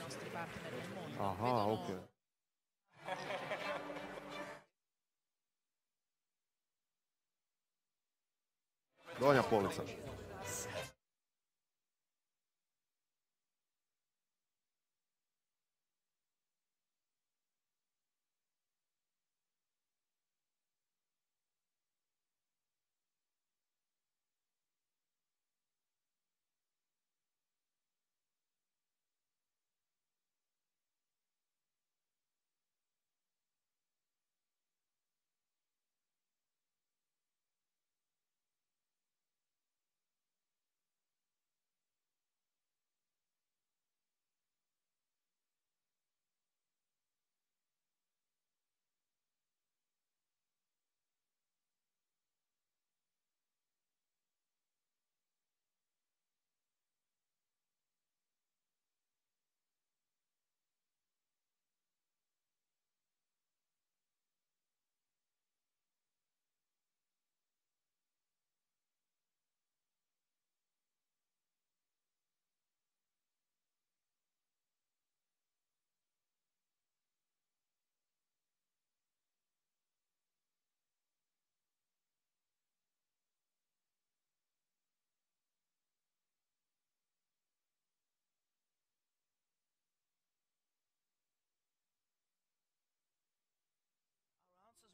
nostri partner nel mondo Aha, okay. Donja polica.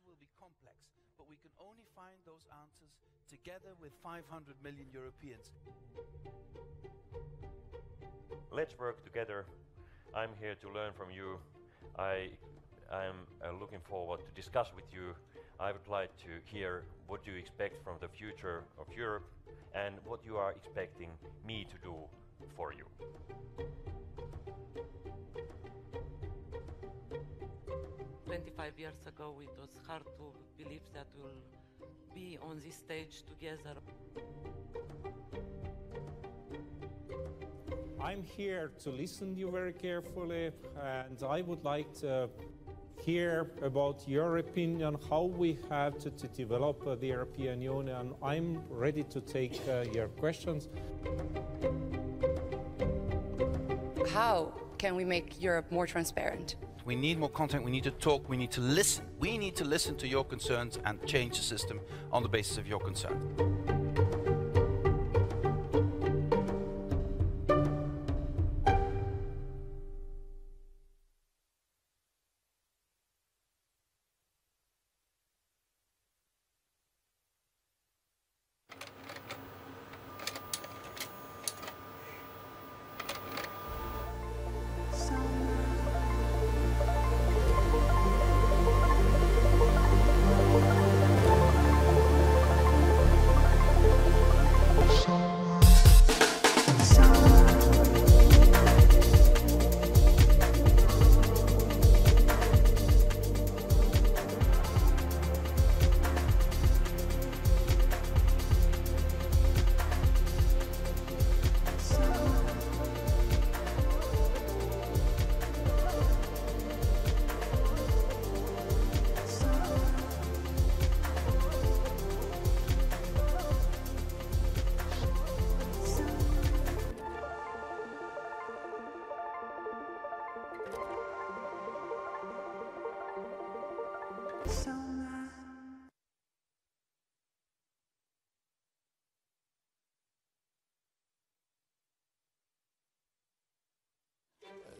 Will be complex, but we can only find those answers together with 500 million Europeans. Let's work together. I'm here to learn from you. I'm looking forward to discuss with you. I would like to hear what you expect from the future of Europe and what you are expecting me to do for you. 25 years ago, it was hard to believe that we'll be on this stage together. I'm here to listen to you very carefully, and I would like to hear about your opinion, how we have to develop the European Union. I'm ready to take your questions. How can we make Europe more transparent? We need more content, we need to talk, we need to listen. We need to listen to your concerns and change the system on the basis of your concern.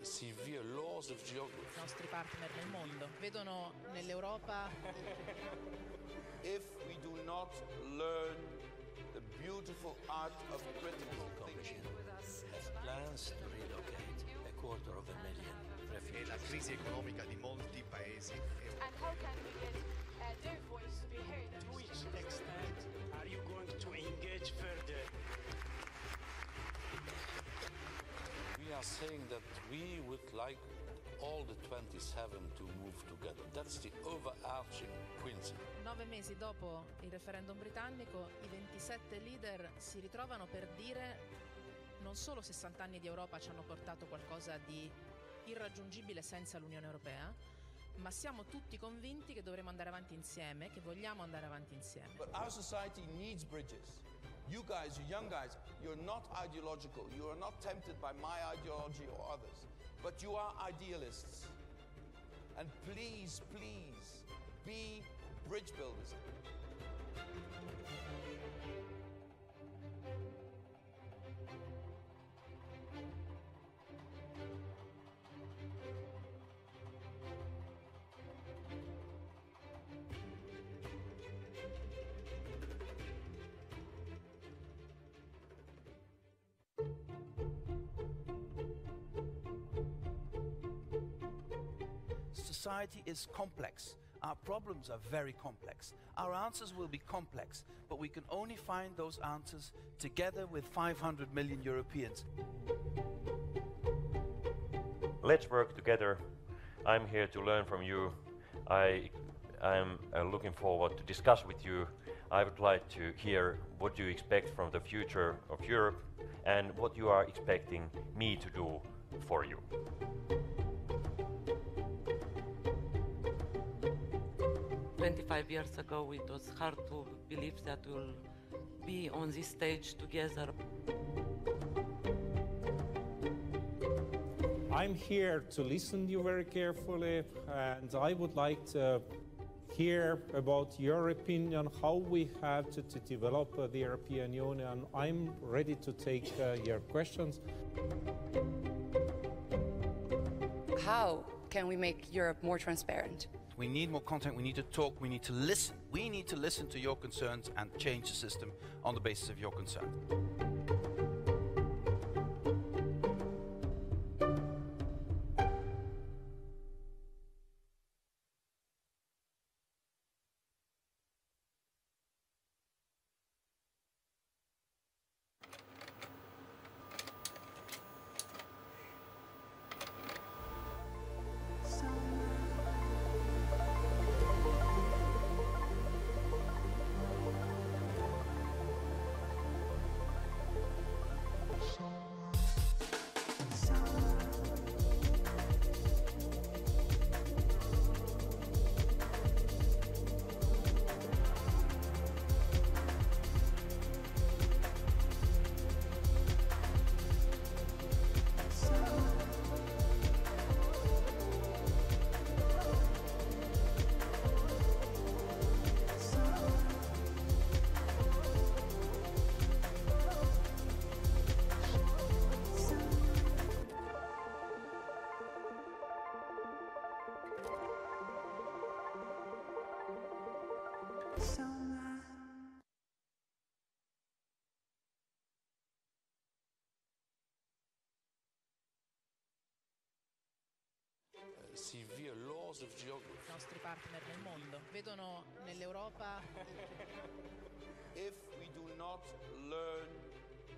Severe laws of geography. I nostri partner nel mondo vedono nell'Europa. If we do not learn the beautiful art of critical thinking, has plans to relocate 250,000 refugees. La crisi economica di molti paesi. And how can we get their voice to be heard? To which extent are you going to engage further? we are saying that we would like all the 27 to move together. That's the overarching principle. 9 mesi dopo il referendum britannico, i 27 leader si ritrovano per dire non solo 60 anni di Europa ci hanno portato qualcosa di irraggiungibile senza l'Unione Europea, ma siamo tutti convinti che dovremo andare avanti insieme, che vogliamo andare avanti insieme. But our society needs bridges. You guys, you young guys, you're not ideological. You are not tempted by my ideology or others. But you are idealists. And please, please, be bridge builders. Society is complex. Our problems are very complex. Our answers will be complex, but we can only find those answers together with 500 million Europeans. Let's work together. I'm here to learn from you. I'm looking forward to discuss with you. I would like to hear what you expect from the future of Europe and what you are expecting me to do for you. 25 years ago, it was hard to believe that we'll be on this stage together. I'm here to listen to you very carefully, and I would like to hear about your opinion, how we have to develop the European Union. I'm ready to take your questions. How can we make Europe more transparent? We need more content, we need to talk, we need to listen. We need to listen to your concerns and change the system on the basis of your concern. Severe laws of geography. I nostri partner nel mondo vedono nell'Europa. If we do not learn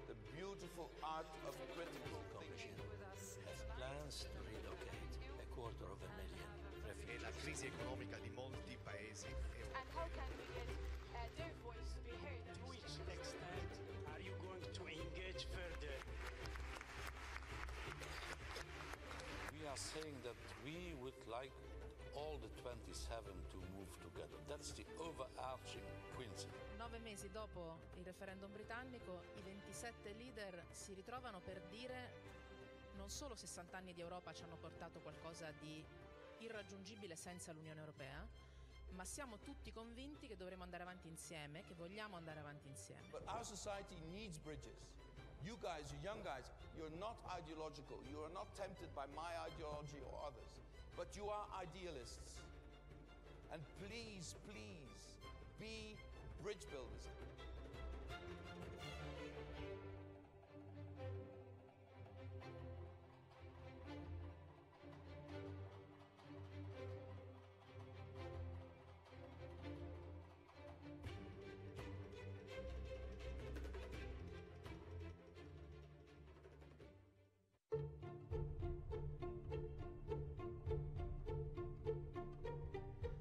the beautiful art of critical thinking, has plans to relocate 250,000 e la refugees. crisi economica di molti paesi europei. And how can we get their voice to be heard? To which extent are you going to engage further? We are saying that we would like all the 27 to move together. That's the overarching principle. 9 mesi dopo il referendum britannico, i 27 leader si ritrovano per dire non solo 60 anni di Europa ci hanno portato qualcosa di irraggiungibile senza l'Unione Europea, ma siamo tutti convinti che dovremo andare avanti insieme, che vogliamo andare avanti insieme. but our society needs bridges. You guys, you young guys, you're not ideological. You are not tempted by my ideology or others, but you are idealists. And please, please, be bridge builders.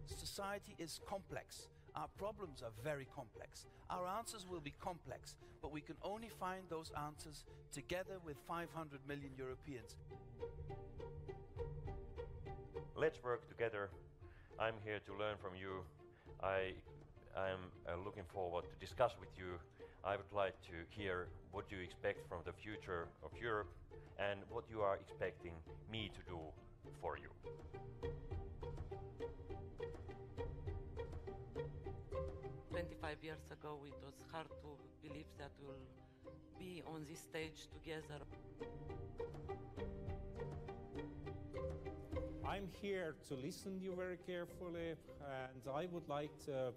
Society is complex. Our problems are very complex. Our answers will be complex, but we can only find those answers together with 500 million Europeans. Let's work together. I'm here to learn from you. I'm looking forward to discuss with you. I would like to hear what you expect from the future of Europe and what you are expecting me to do for you. Years ago, it was hard to believe that we'll be on this stage together. I'm here to listen to you very carefully, and I would like to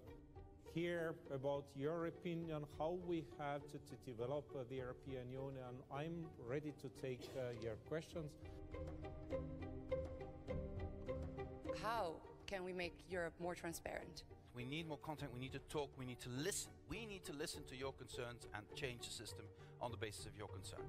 hear about your opinion, how we have to develop the European Union. I'm ready to take your questions. How can we make Europe more transparent? We need more content, we need to talk, we need to listen. We need to listen to your concerns and change the system on the basis of your concern.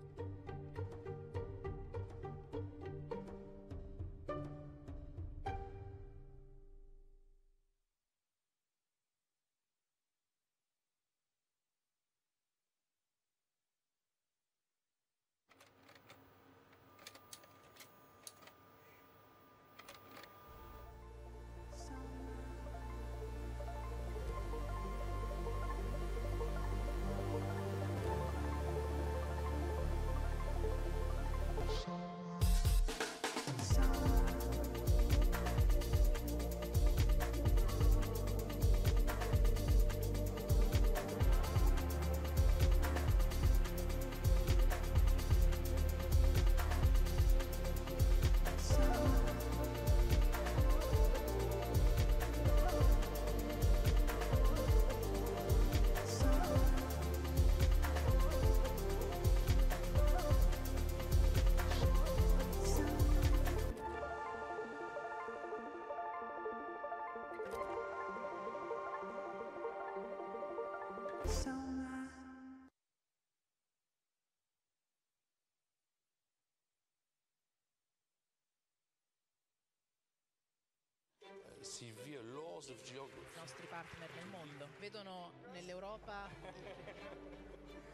Severe laws of geography. I nostri partner nel mondo vedono nell'Europa.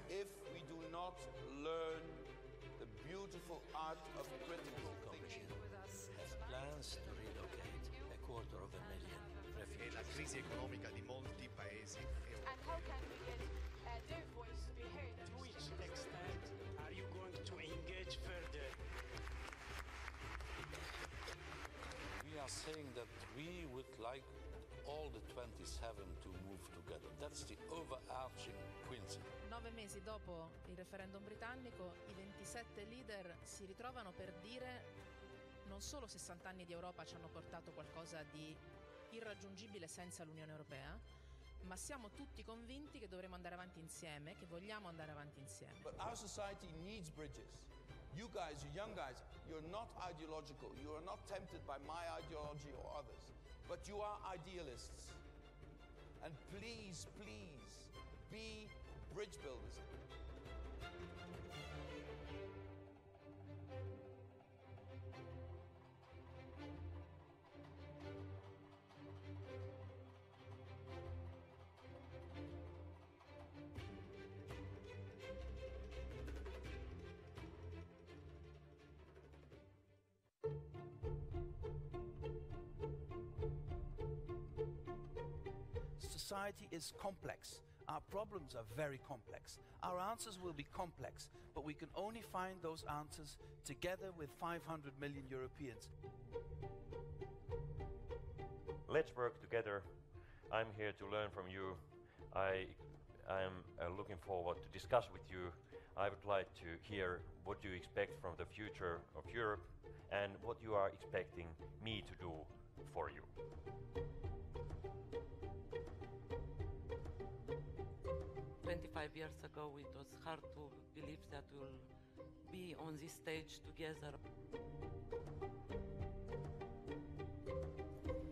If we do not learn the beautiful art of critical thinking, has plans to relocate 250,000 e la crisi economica di molti paesi europei. And how can we get their voice to be heard? To which extent are you going to engage further? We are saying that we would like all the 27 to move together. That's the overarching principle. 9 mesi dopo il referendum britannico, i 27 leader si ritrovano per dire non solo 60 anni di Europa ci hanno portato qualcosa di irraggiungibile senza l'Unione Europea, ma siamo tutti convinti che dovremo andare avanti insieme, che vogliamo andare avanti insieme. but our society needs bridges. You guys, you young guys, you're not ideological. You are not tempted by my ideology or others, but you are idealists. And please, please, be bridge builders. Society is complex. Our problems are very complex. Our answers will be complex, but we can only find those answers together with 500 million Europeans. Let's work together. I'm here to learn from you. I'm looking forward to discuss with you. I would like to hear what you expect from the future of Europe and what you are expecting me to do for you. Years ago, it was hard to believe that we'll be on this stage together.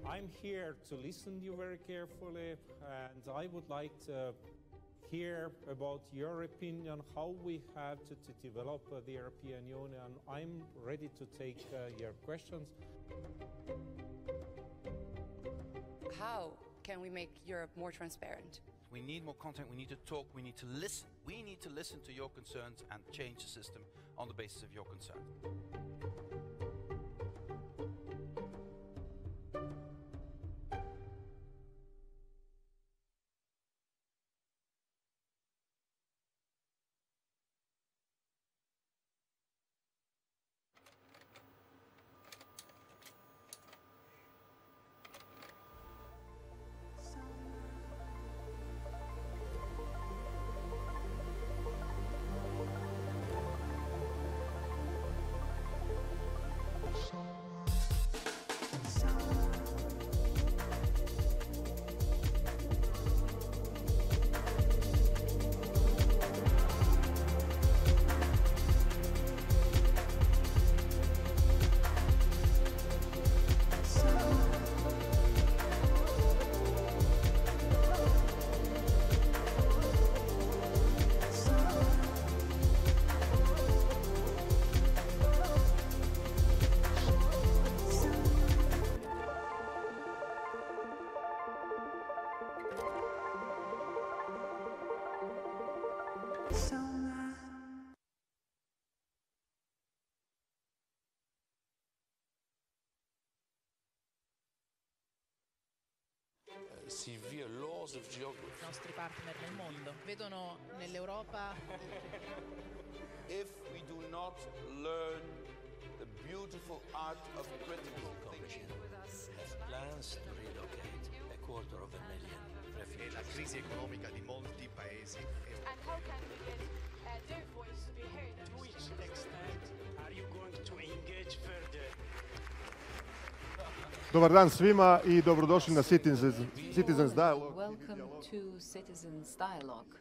I'm here to listen to you very carefully, and I would like to hear about your opinion, how we have to develop the European Union. I'm ready to take your questions. How can we make Europe more transparent? We need more content, we need to talk, we need to listen. We need to listen to your concerns and change the system on the basis of your concern. severe laws of geography. I nostri partner nel mondo vedono nell'Europa. If we do not learn the beautiful art of critical thinking, has plans to relocate a quarter of a million e la refugees. crisi economica di molti paesi And how can we get their voice be heard? To which extent are you going to engage further? Dobar dan svima I dobrodošli na Citizens Dialogue. Welcome to Citizens Dialogue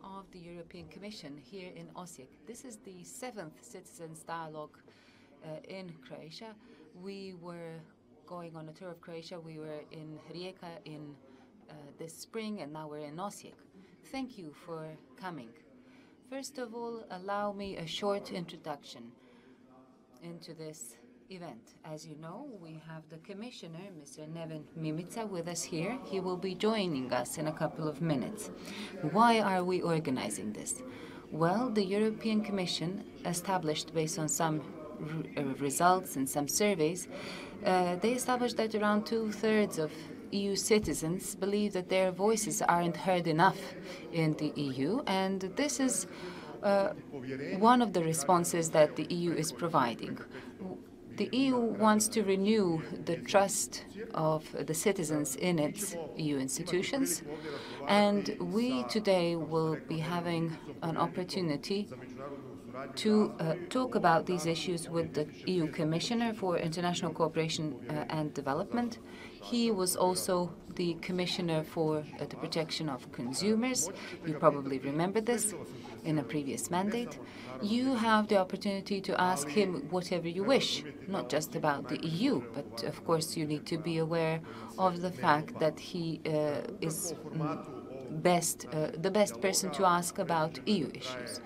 of the European Commission here in Osijek. This is the 7th Citizens Dialogue in Croatia. We were going on a tour of Croatia. We were in Rijeka in this spring, and now we're in Osijek. Thank you for coming. First of all, allow me a short introduction into this event. As you know, we have the Commissioner, Mr. Neven Mimica, with us here. He will be joining us in a couple of minutes. Why are we organizing this? Well, the European Commission, established based on some results and some surveys, they established that around 2/3 of EU citizens believe that their voices aren't heard enough in the EU, and this is one of the responses that the EU is providing. The EU wants to renew the trust of the citizens in its EU institutions, and we today will be having an opportunity to talk about these issues with the EU Commissioner for International Cooperation and Development. He was also the Commissioner for the Protection of Consumers. You probably remember this in a previous mandate. You have the opportunity to ask him whatever you wish, not just about the EU, but of course you need to be aware of the fact that he is the best person to ask about EU issues.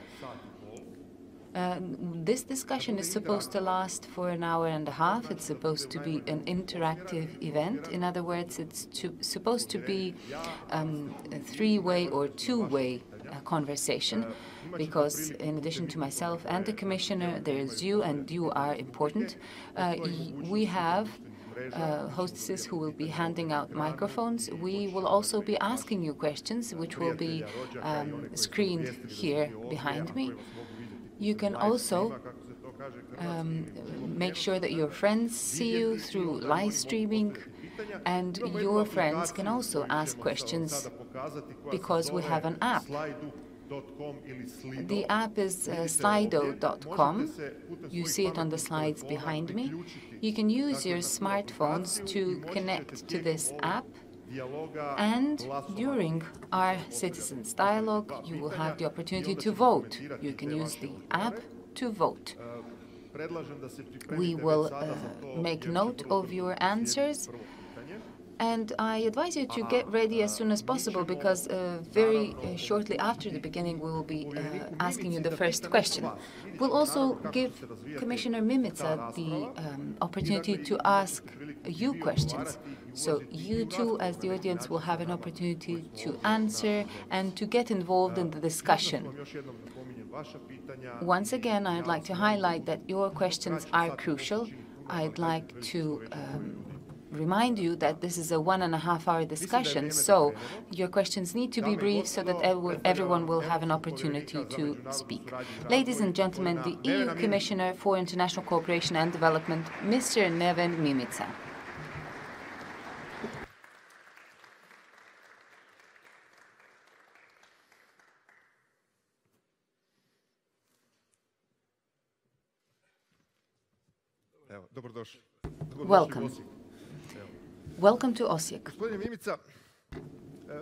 This discussion is supposed to last for an hour and a half. It's supposed to be an interactive event. In other words, it's supposed to be a three-way or two-way conversation, because in addition to myself and the Commissioner, there is you, and you are important. We have hostesses who will be handing out microphones. We will also be asking you questions, which will be screened here behind me. You can also make sure that your friends see you through live streaming, and your friends can also ask questions because we have an app. The app is slido.com. You see it on the slides behind me. You can use your smartphones to connect to this app. And during our Citizens Dialogue, you will have the opportunity to vote. You can use the app to vote. We will make note of your answers, and I advise you to get ready as soon as possible, because very shortly after the beginning we will be asking you the first question. We'll also give Commissioner Mimica the opportunity to ask you questions. So you too, as the audience, will have an opportunity to answer and to get involved in the discussion. Once again, I'd like to highlight that your questions are crucial. I'd like to remind you that this is a 1.5-hour discussion, so your questions need to be brief so that everyone will have an opportunity to speak. Ladies and gentlemen, the EU Commissioner for International Cooperation and Development, Mr. Neven Mimica. Welcome. Welcome to Osijek.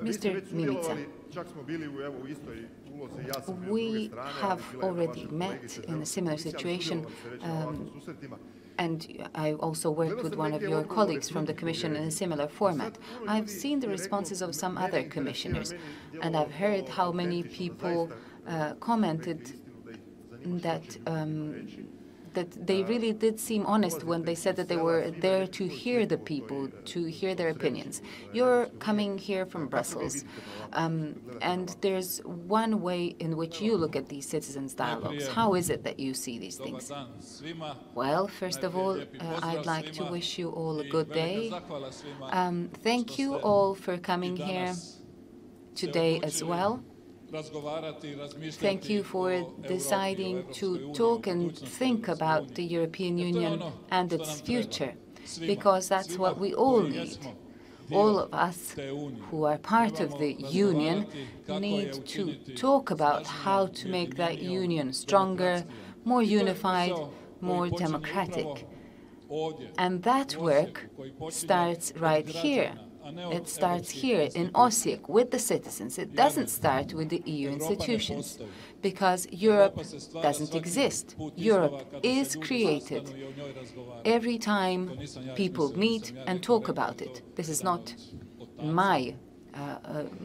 Mr. Mimica, we have already met in a similar situation, and I also worked with one of your colleagues from the Commission in a similar format. I've seen the responses of some other commissioners, and I've heard how many people commented that that they really did seem honest when they said that they were there to hear the people, to hear their opinions. You're coming here from Brussels, and there's one way in which you look at these citizens' dialogues. How is it that you see these things? Well, first of all, I'd like to wish you all a good day. Thank you all for coming here today as well. Thank you for deciding to talk and think about the European Union and its future, because that's what we all need. All of us who are part of the Union need to talk about how to make that Union stronger, more unified, more democratic. And that work starts right here. It starts here in Osijek with the citizens. It doesn't start with the EU institutions, because Europe doesn't exist. Europe is created every time people meet and talk about it. This is not my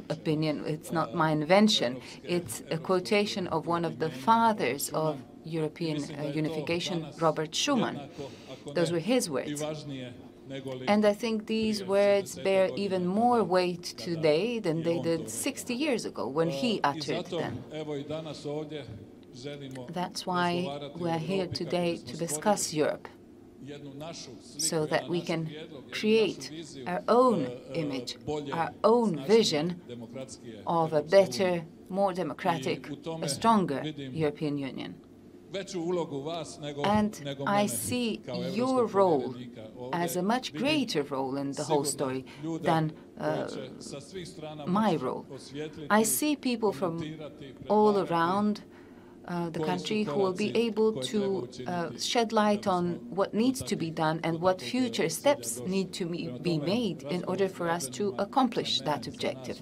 opinion. It's not my invention. It's a quotation of one of the fathers of European unification, Robert Schuman. Those were his words. And I think these words bear even more weight today than they did 60 years ago when he uttered them. That's why we're here today to discuss Europe, so that we can create our own image, our own vision of a better, more democratic, a stronger European Union. And I see your role as a much greater role in the whole story than my role. I see people from all around the country who will be able to shed light on what needs to be done and what future steps need to be made in order for us to accomplish that objective.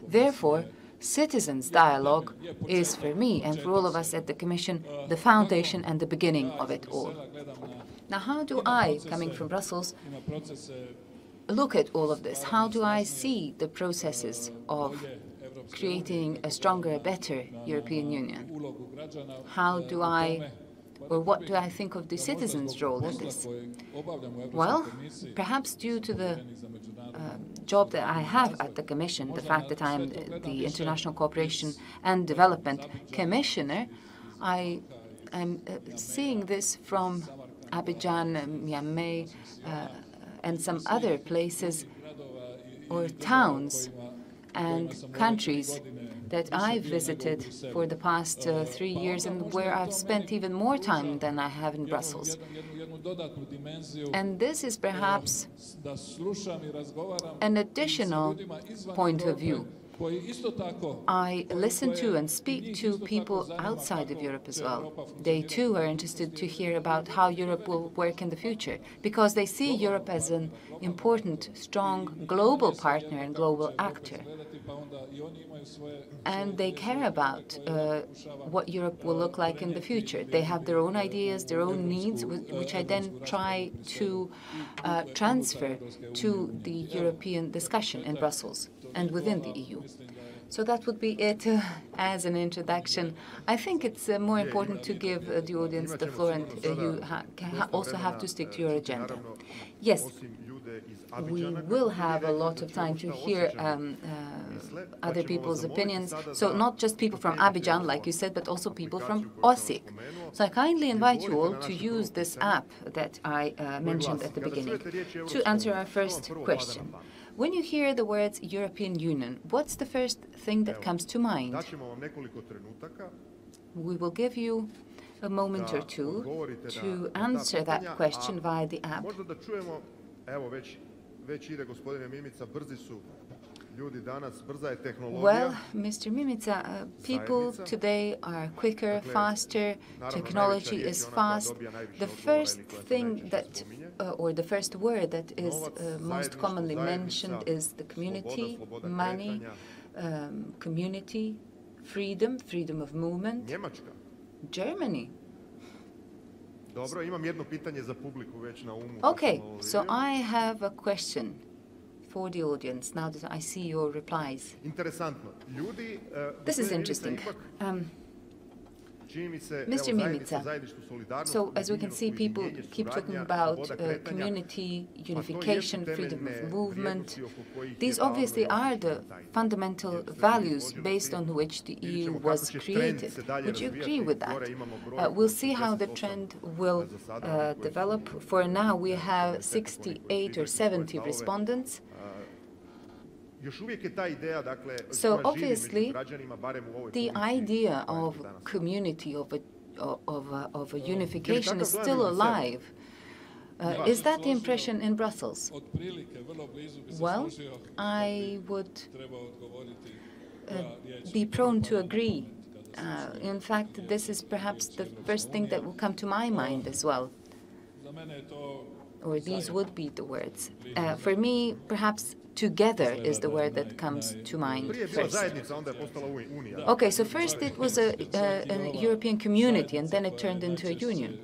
Therefore, citizens' dialogue is, for me and for all of us at the Commission, the foundation and the beginning of it all. Now, how do I, coming from Brussels, look at all of this? How do I see the processes of creating a stronger, better European Union? How do I, or what do I think of the citizens' role in this? Well, perhaps due to the job that I have at the Commission, the fact that I am the International Cooperation and Development Commissioner, I am seeing this from Abidjan, Niamey, and some other places or towns and countries that I've visited for the past 3 years, and where I've spent even more time than I have in Brussels. And this is perhaps an additional point of view. I listen to and speak to people outside of Europe as well. They too are interested to hear about how Europe will work in the future, because they see Europe as an important, strong global partner and global actor. And they care about what Europe will look like in the future. They have their own ideas, their own needs, which I then try to transfer to the European discussion in Brussels and within the EU. So that would be it as an introduction. I think it's more important to give the audience the floor, and you also have to stick to your agenda. Yes, we will have a lot of time to hear other people's opinions. So not just people from Abidjan, like you said, but also people from Osijek. So I kindly invite you all to use this app that I mentioned at the beginning to answer our first question. When you hear the words European Union, what's the first thing that comes to mind? We will give you a moment or two to answer that question via the app. Well, Mr. Mimica, people today are quicker, faster, technology is fast. The first thing that, or the first word that is most commonly mentioned is the community, money, community, freedom, freedom of movement. Germany. Okay, so I have a question for the audience now that I see your replies. This is interesting. Mr. Mimica, so as we can see, people keep talking about community, unification, freedom of movement. These obviously are the fundamental values based on which the EU was created. Would you agree with that? We'll see how the trend will develop. For now, we have 68 or 70 respondents. So obviously, the idea of community, of a unification is still alive. Is that the impression in Brussels? Well, I would be prone to agree. In fact, this is perhaps the first thing that will come to my mind as well. Or these would be the words. For me, perhaps together is the word that comes to mind first. Okay, so first it was a European community and then it turned into a union.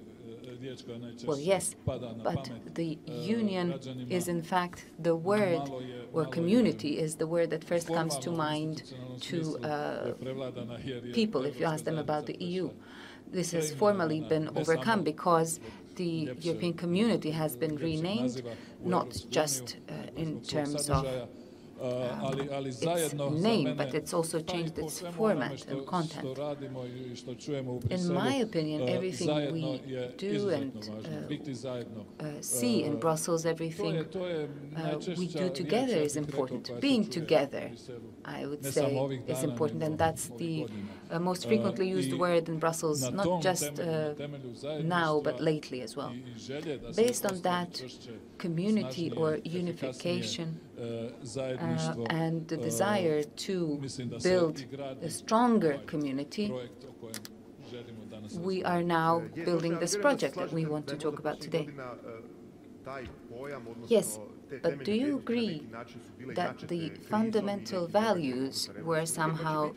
Well, yes, but the union is in fact the word, or community is the word that first comes to mind to people if you ask them about the EU. This has formally been overcome because the European community has been renamed, not just in terms of its name, but it's also changed its format and content. In my opinion, everything we do and see in Brussels, everything we do together is important. Being together, I would say, is important, and that's the most frequently used word in Brussels, not just now, but lately as well. Based on that community or unification and the desire to build a stronger community, we are now building this project that we want to talk about today. Yes, but do you agree that the fundamental values were somehow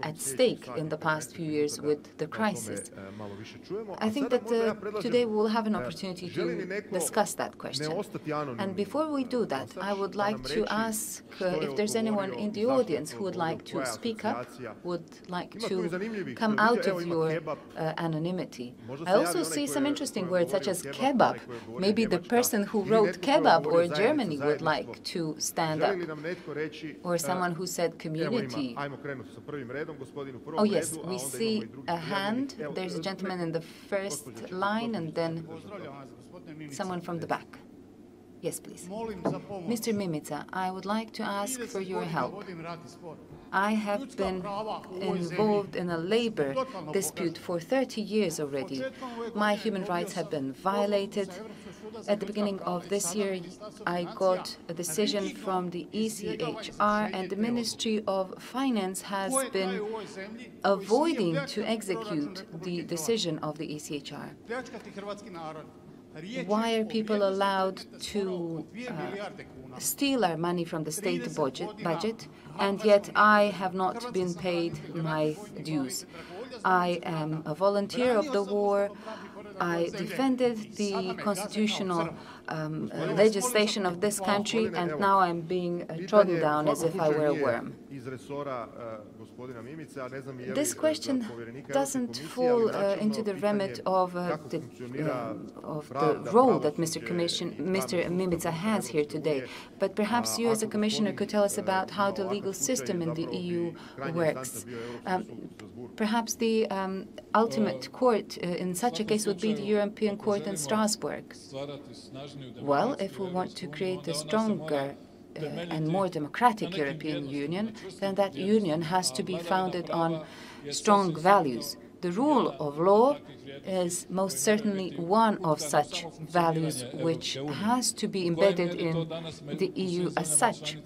at stake in the past few years with the crisis? I think that today we will have an opportunity to discuss that question. And before we do that, I would like to ask if there's anyone in the audience who would like to speak up, would like to come out of your anonymity. I also see some interesting words such as kebab. Maybe the person who wrote kebab or Germany would like to stand up. Or someone who said community. Oh yes, we see a hand. There's a gentleman in the first line and then someone from the back. Yes, please. Mr. Mimica, I would like to ask for your help. I have been involved in a labor dispute for 30 years already. My human rights have been violated. At the beginning of this year, I got a decision from the ECHR, and the Ministry of Finance has been avoiding to execute the decision of the ECHR. Why are people allowed to steal our money from the state budget, and yet I have not been paid my dues? I am a volunteer of the war. I defended the constitutional legislation of this country, and now I'm being trodden down as if I were a worm. This question doesn't fall into the remit of the role that Mr. Mimica has here today, but perhaps you as a commissioner could tell us about how the legal system in the EU works. Perhaps the ultimate court in such a case would be the European Court in Strasbourg. Well, if we want to create a stronger and more democratic European Union, then that union has to be founded on strong values. The rule of law is most certainly one of such values which has to be embedded in the EU as such.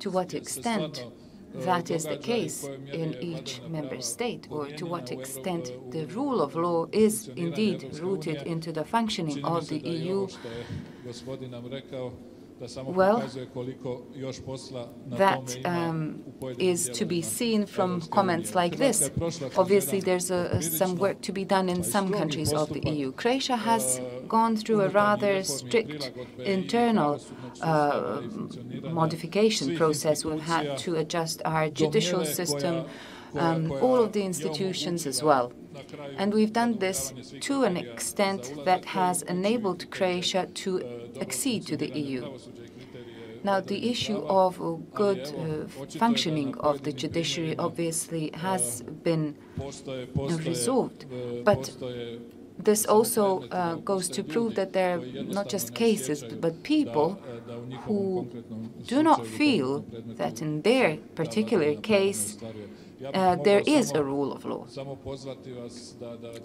To what extent that is the case in each member state, or to what extent the rule of law is indeed rooted into the functioning of the EU, well, that is to be seen from comments like this. Obviously, there's some work to be done in some countries of the EU. Croatia has gone through a rather strict internal modification process. We've had to adjust our judicial system, all of the institutions as well. And we've done this to an extent that has enabled Croatia to accede to the EU. Now, the issue of good functioning of the judiciary obviously has been resolved, but this also goes to prove that there are not just cases, but people who do not feel that in their particular case there is a rule of law.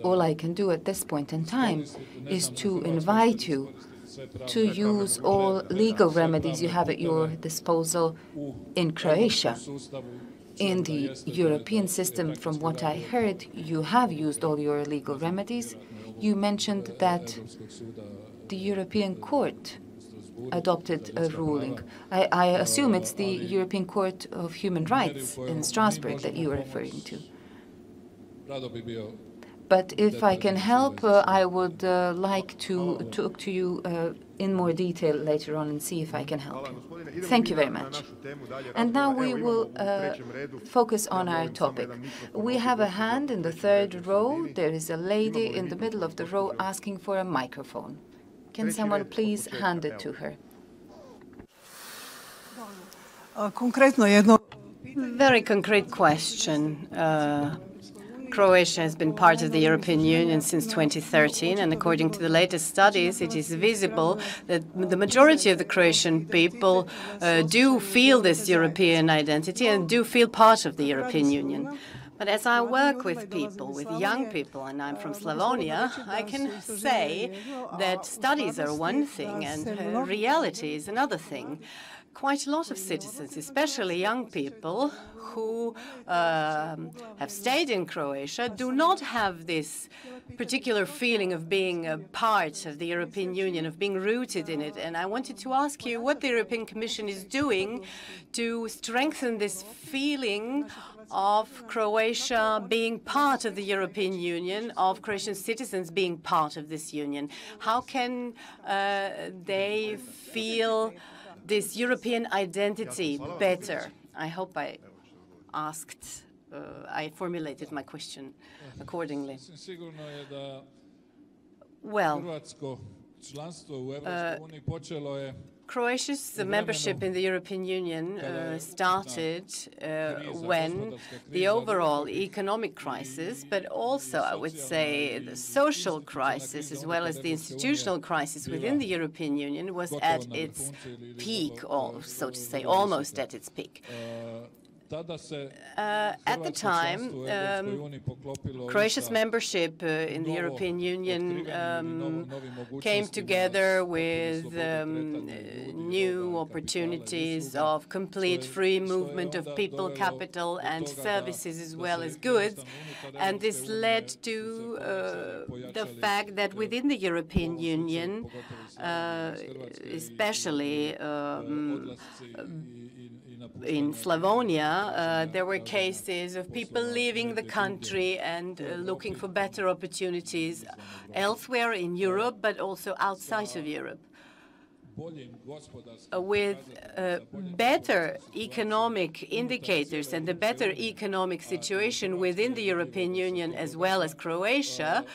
All I can do at this point in time is to invite you to use all legal remedies you have at your disposal in Croatia. In the European system, from what I heard, you have used all your legal remedies. You mentioned that the European Court adopted a ruling. I assume it's the European Court of Human Rights in Strasbourg that you are referring to. But if I can help, I would like to talk to you in more detail later on and see if I can help you. Thank you very much. And now we will focus on our topic. We have a hand in the third row. There is a lady in the middle of the row asking for a microphone. Can someone please hand it to her? Very concrete question. Croatia has been part of the European Union since 2013, and according to the latest studies, it is visible that the majority of the Croatian people do feel this European identity and do feel part of the European Union. But as I work with people, with young people, and I'm from Slavonia, I can say that studies are one thing and reality is another thing. Quite a lot of citizens, especially young people who have stayed in Croatia, do not have this particular feeling of being a part of the European Union, of being rooted in it. And I wanted to ask you what the European Commission is doing to strengthen this feeling of Croatia being part of the European Union, of Croatian citizens being part of this union. How can they feel this European identity better? I hope I formulated my question accordingly. Well, Croatia's membership in the European Union started when the overall economic crisis, but also, I would say, the social crisis, as well as the institutional crisis within the European Union, was at its peak, or so to say, almost at its peak. At the time, Croatia's membership in the European Union came together with new opportunities of complete free movement of people, capital, and services, as well as goods. And this led to the fact that within the European Union, especially in Slavonia, there were cases of people leaving the country and looking for better opportunities elsewhere in Europe, but also outside of Europe. With better economic indicators and a better economic situation within the European Union as well as Croatia,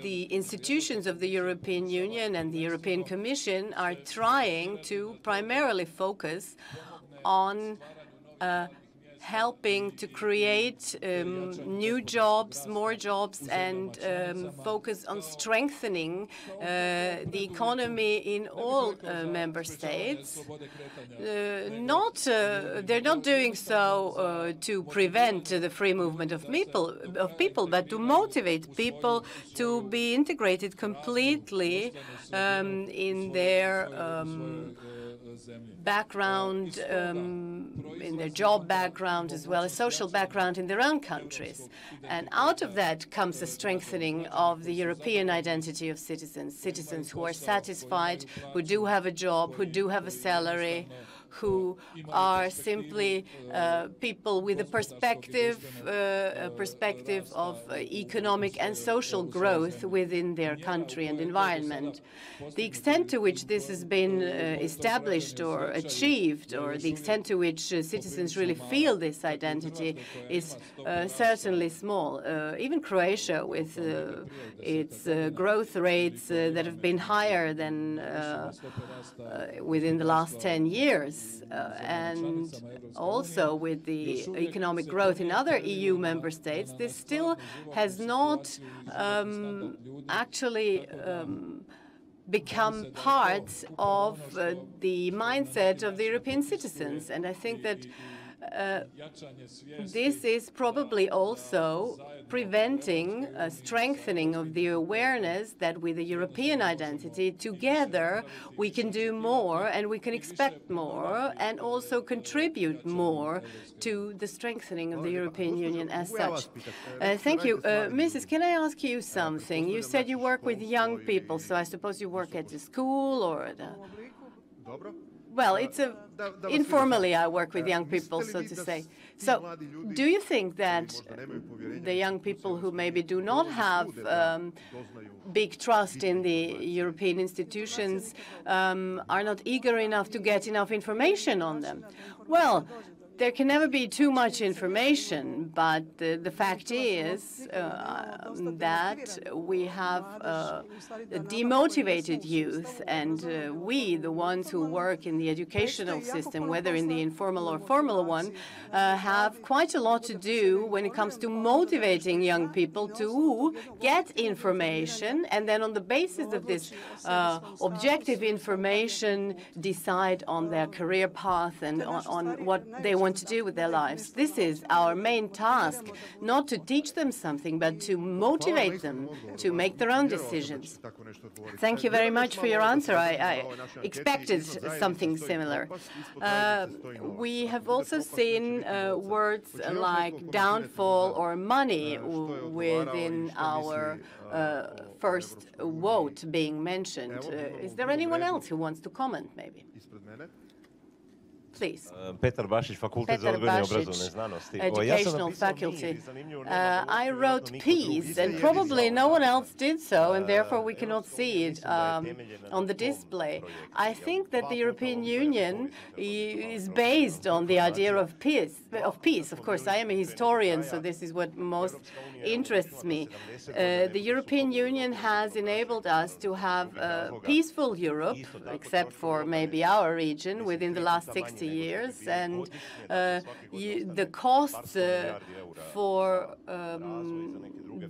the institutions of the European Union and the European Commission are trying to primarily focus on helping to create new jobs, more jobs, and focus on strengthening the economy in all member states. They're not doing so to prevent the free movement of people, but to motivate people to be integrated completely in their background, in their job background, as well as social background in their own countries. And out of that comes the strengthening of the European identity of citizens, citizens who are satisfied, who do have a job, who do have a salary, who are simply people with a perspective of economic and social growth within their country and environment. The extent to which this has been established or achieved, or the extent to which citizens really feel this identity, is certainly small. Even Croatia, with its growth rates that have been higher than within the last 10 years, and also with the economic growth in other EU member states, this still has not actually become part of the mindset of the European citizens. And I think that this is probably also preventing a strengthening of the awareness that with the European identity, together we can do more and we can expect more and also contribute more to the strengthening of the European Union as such. Thank you. Mrs., can I ask you something? You said you work with young people, so I suppose you work at the school or at a... Well, it's informally I work with young people, so to say. So do you think that the young people who maybe do not have big trust in the European institutions are not eager enough to get enough information on them? Well, there can never be too much information, but the fact is that we have demotivated youth, and we, the ones who work in the educational system, whether in the informal or formal one, have quite a lot to do when it comes to motivating young people to get information, and then on the basis of this objective information, decide on their career path and on what they want to do with their lives. This is our main task, not to teach them something, but to motivate them to make their own decisions. Thank you very much for your answer. I expected something similar. We have also seen words like downfall or money within our first vote being mentioned. Is there anyone else who wants to comment, maybe? Please. Petar Bašić, Fakultet za odgojne i obrazovne znanosti. Educational faculty. I wrote peace, and probably no one else did so, and therefore we cannot see it on the display. I think that the European Union is based on the idea of peace. Of course, I am a historian, so this is what most interests me. The European Union has enabled us to have a peaceful Europe, except for maybe our region, within the last 60 years, and the costs for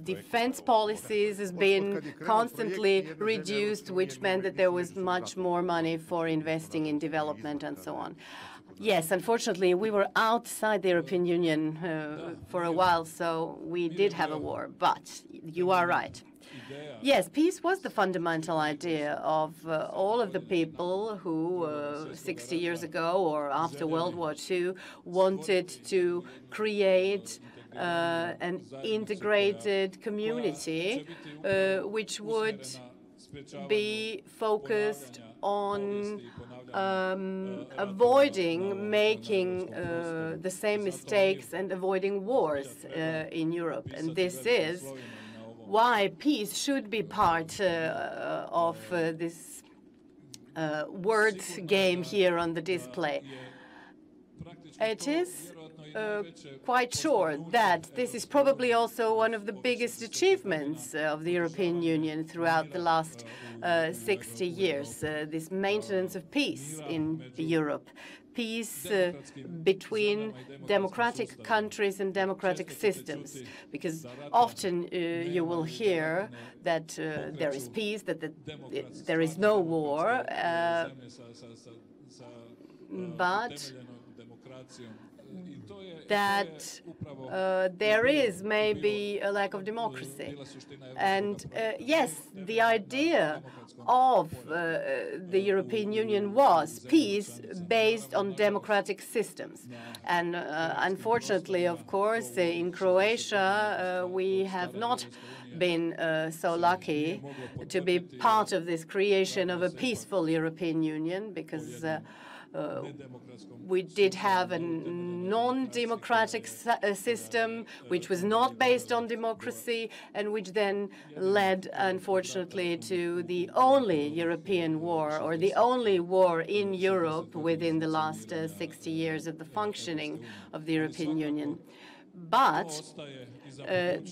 defense policies has been constantly reduced, which meant that there was much more money for investing in development and so on. Yes, unfortunately, we were outside the European Union for a while, so we did have a war, but you are right. Yes, peace was the fundamental idea of all of the people who 60 years ago or after World War II wanted to create an integrated community which would be focused on avoiding making the same mistakes and avoiding wars in Europe. And this is why peace should be part of this word game here on the display. It is quite sure that this is probably also one of the biggest achievements of the European Union throughout the last 60 years, this maintenance of peace in Europe. Peace between democratic countries and democratic systems, because often you will hear that there is peace, that there is no war, but that there is maybe a lack of democracy. And yes, the idea of the European Union was peace based on democratic systems. And unfortunately, of course, in Croatia, we have not been so lucky to be part of this creation of a peaceful European Union, because we did have a non-democratic system which was not based on democracy, and which then led, unfortunately, to the only European war, or the only war in Europe within the last 60 years of the functioning of the European Union. But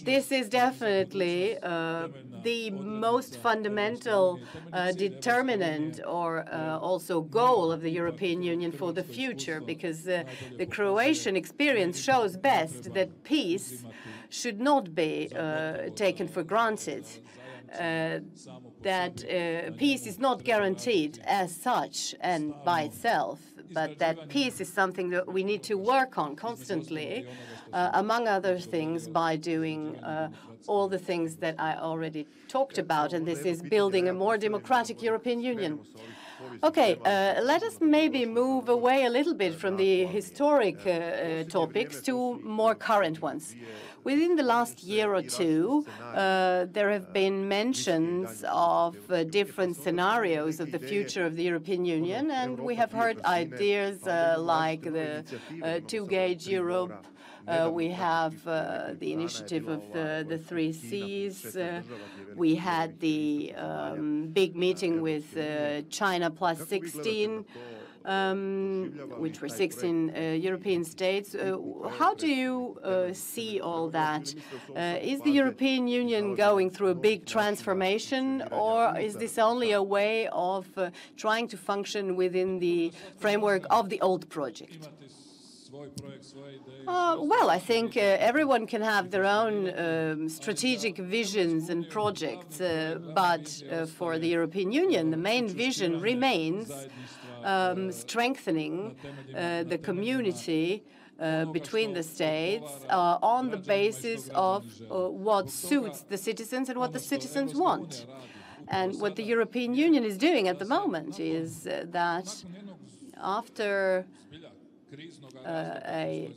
this is definitely the most fundamental determinant or also goal of the European Union for the future, because the Croatian experience shows best that peace should not be taken for granted. That peace is not guaranteed as such and by itself, but that peace is something that we need to work on constantly, among other things, by doing all the things that I already talked about, and this is building a more democratic European Union. Okay, let us maybe move away a little bit from the historic topics to more current ones. Within the last year or two, there have been mentions of different scenarios of the future of the European Union, and we have heard ideas like the two-gauge Europe. We have the initiative of the 3 Cs. We had the big meeting with China plus 16, which were 16 European states. How do you see all that? Is the European Union going through a big transformation, or is this only a way of trying to function within the framework of the old project? Well, I think everyone can have their own strategic visions and projects, but for the European Union, the main vision remains strengthening the community between the states on the basis of what suits the citizens and what the citizens want. And what the European Union is doing at the moment is that after a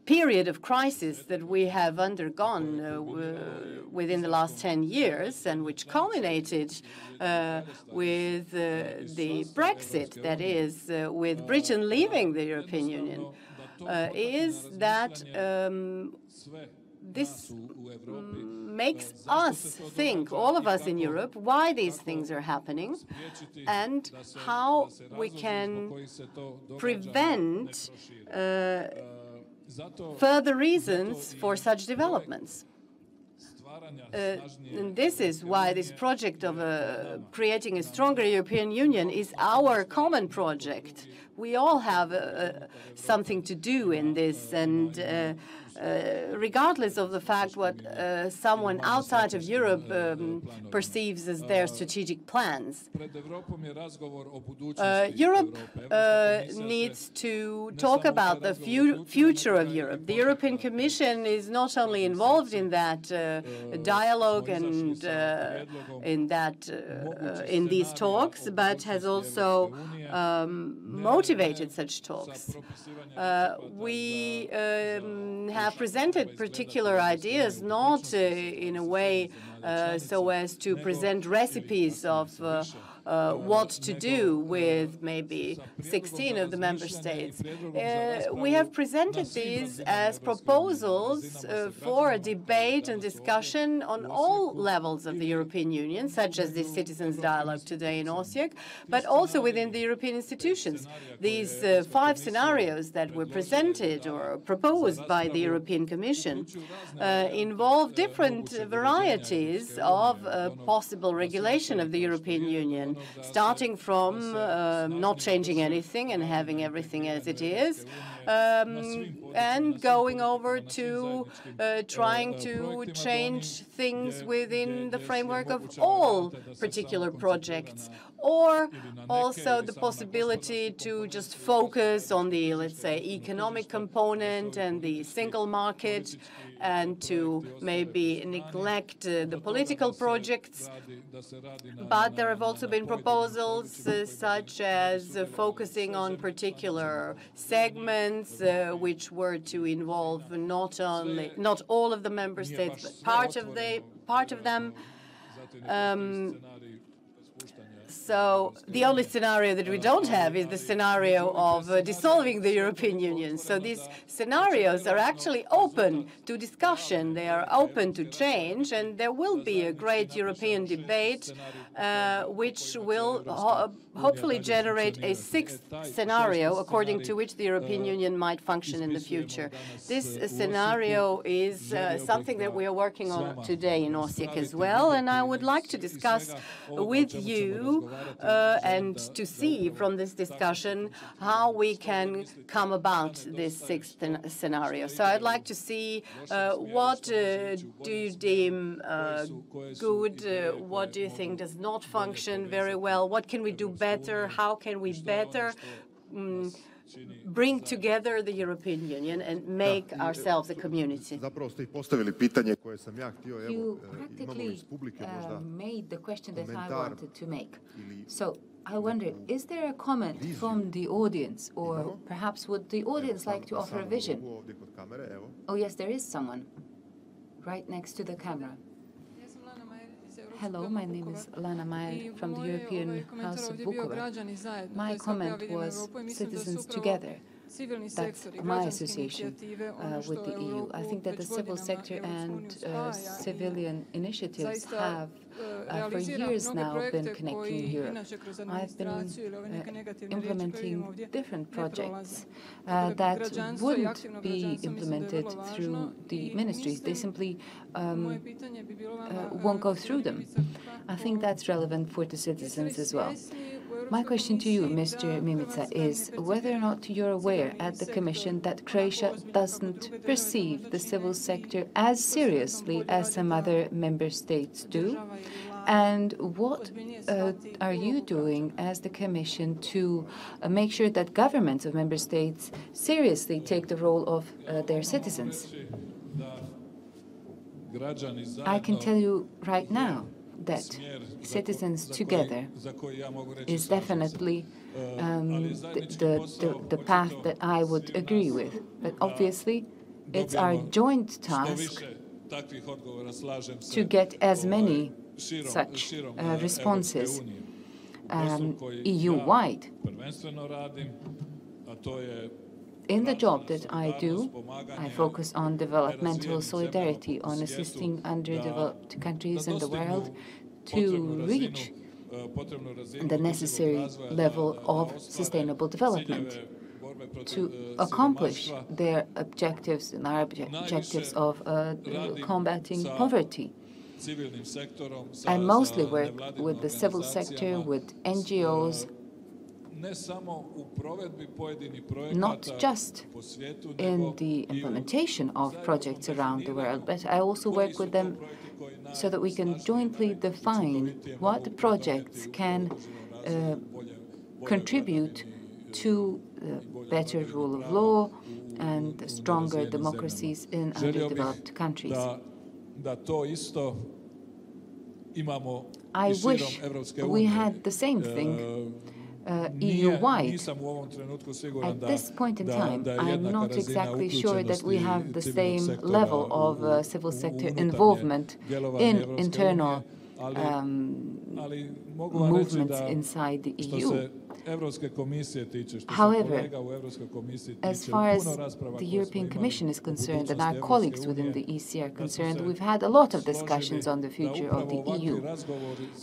period of crisis that we have undergone within the last 10 years, and which culminated with the Brexit, that is, with Britain leaving the European Union, is that this makes us think, all of us in Europe, why these things are happening and how we can prevent further reasons for such developments. And this is why this project of creating a stronger European Union is our common project. We all have something to do in this, and regardless of the fact what someone outside of Europe perceives as their strategic plans. Europe needs to talk about the future of Europe. The European Commission is not only involved in that dialogue and in these talks, but has also motivated such talks. We have presented particular ideas, not in a way so as to present recipes of what to do with maybe 16 of the member states. We have presented these as proposals for a debate and discussion on all levels of the European Union, such as this citizens' dialogue today in Osijek, but also within the European institutions. These 5 scenarios that were presented or proposed by the European Commission involve different varieties of possible regulation of the European Union, starting from not changing anything and having everything as it is, and going over to trying to change things within the framework of all particular projects, or also the possibility to just focus on the, let's say, economic component and the single market, and to maybe neglect the political projects. But there have also been European proposals, such as focusing on particular segments, which were to involve not all of the member states, but part of them. So the only scenario that we don't have is the scenario of dissolving the European Union. So these scenarios are actually open to discussion. They are open to change, and there will be a great European debate, which will hopefully generate a sixth scenario according to which the European Union might function in the future. This scenario is something that we are working on today in Osijek as well, and I would like to discuss with you and to see from this discussion how we can come about this sixth scenario. So I'd like to see what do you deem good, what do you think does not function very well, what can we do better, how can we better bring together the European Union and make ourselves a community. You practically made the question that I wanted to make. So I wonder, is there a comment from the audience, or perhaps would the audience like to offer a vision? Oh yes, there is someone right next to the camera. Hello, my name is Lana Meyer from the European House of Bukovar. My comment was citizens together. That's my association with the EU. I think that the civil sector and civilian initiatives have for years now been connecting Europe. I've been implementing different projects that wouldn't be implemented through the ministries. They simply won't go through them. I think that's relevant for the citizens as well. My question to you, Mr. Mimica, is whether or not you're aware at the Commission that Croatia doesn't perceive the civil sector as seriously as some other member states do, and what are you doing as the Commission to make sure that governments of member states seriously take the role of their citizens? I can tell you right now that citizens together is definitely the path that I would agree with. But obviously, it's our joint task to get as many such responses EU-wide. In the job that I do, I focus on developmental solidarity, on assisting underdeveloped countries in the world to reach the necessary level of sustainable development, to accomplish their objectives and our objectives of combating poverty. I mostly work with the civil sector, with NGOs, not just in the implementation of projects around the world, but I also work with them so that we can jointly define what projects can contribute to better rule of law and stronger democracies in underdeveloped countries. I wish we had the same thing EU-wide. At this point in time, I'm not exactly sure that we have the same level of civil sector involvement in internal movements inside the EU. However, as far as the European Commission is concerned and our colleagues within the EC are concerned, we've had a lot of discussions on the future of the EU.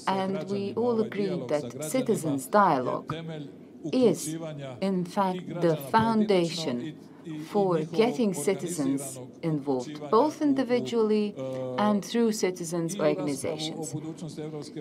And we all agree that citizens' dialogue is, in fact, the foundation for getting citizens involved, both individually and through citizens' organizations.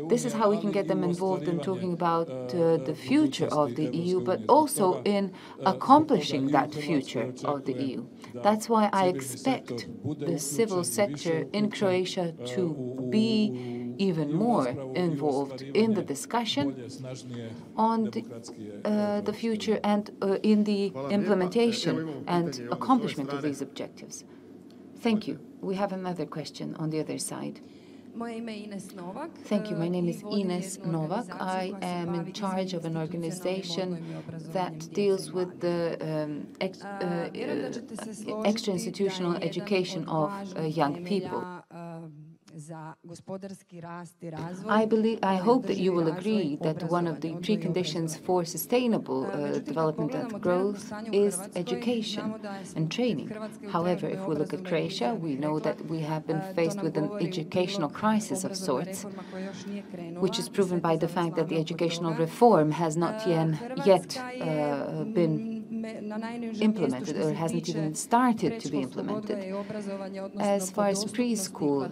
This is how we can get them involved in talking about the future of the EU, but also in accomplishing that future of the EU. That's why I expect the civil sector in Croatia to be even more involved in the discussion on the future and in the implementation and accomplishment of these objectives. Thank you. We have another question on the other side. Thank you. My name is Ines Novak. I am in charge of an organization that deals with the extra-institutional education of young people. I hope that you will agree that one of the preconditions for sustainable development and growth is education and training. However, if we look at Croatia, we know that we have been faced with an educational crisis of sorts, which is proven by the fact that the educational reform has not yet been implemented or hasn't even started to be implemented. As far as preschool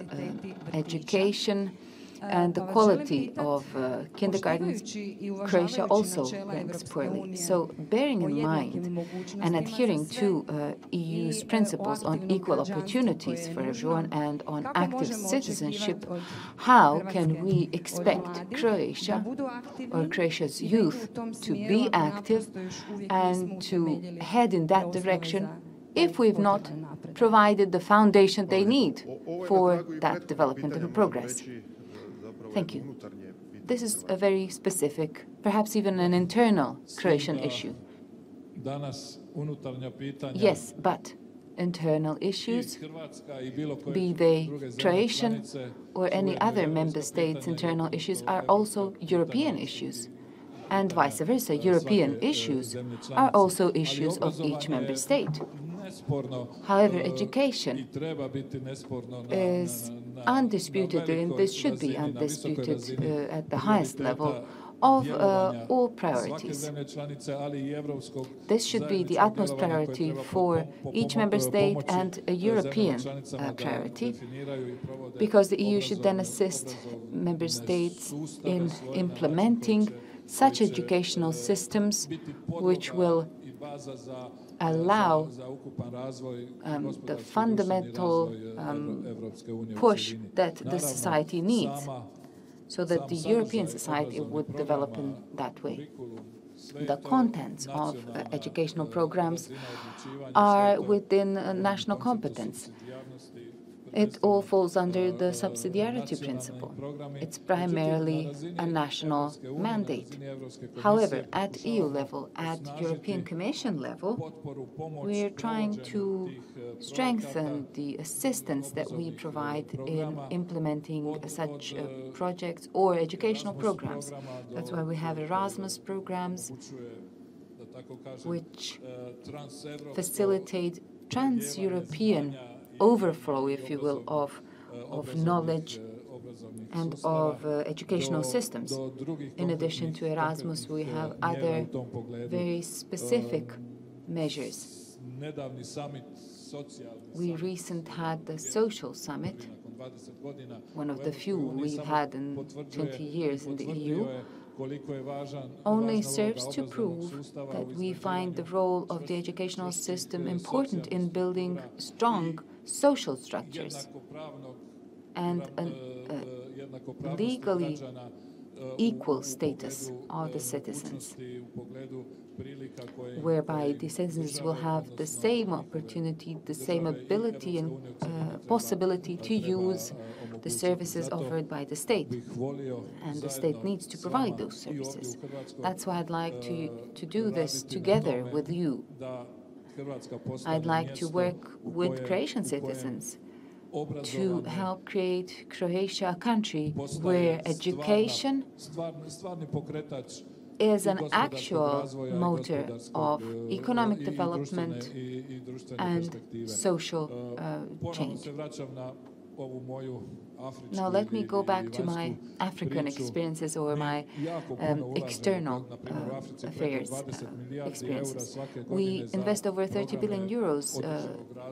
education and the quality of kindergarten, Croatia also ranks poorly. So bearing in mind and adhering to EU's principles on equal opportunities for everyone and on active citizenship, how can we expect Croatia or Croatia's youth to be active and to head in that direction if we've not provided the foundation they need for that development and progress? Thank you. This is a very specific, perhaps even an internal Croatian issue. Yes, but internal issues, be they Croatian or any other member state's internal issues, are also European issues. And vice versa, European issues are also issues of each member state. However, education is undisputed, and this should be undisputed at the highest level of all priorities. This should be the utmost priority for each member state and a European priority, because the EU should then assist member states in implementing such educational systems which will allow the fundamental push that the society needs, so that the European society would develop in that way. The contents of educational programs are within national competence. It all falls under the subsidiarity principle. It's primarily a national mandate. However, at EU level, at European Commission level, we're trying to strengthen the assistance that we provide in implementing such projects or educational programs. That's why we have Erasmus programs, which facilitate trans-European overflow, if you will, of knowledge and of educational systems. In addition to Erasmus, we have other very specific measures. We recently had the social summit, one of the few we've had in 20 years in the EU, only serves to prove that we find the role of the educational system important in building strong social structures and a legally equal status of the citizens, whereby the citizens will have the same opportunity, the same ability and possibility to use the services offered by the state. And the state needs to provide those services. That's why I'd like to do this together with you. I'd like to work with Croatian citizens to help create Croatia a country where education is an actual motor of economic development and social change. Now let me go back to my African experiences or my external affairs experiences. We invest over 30 billion euros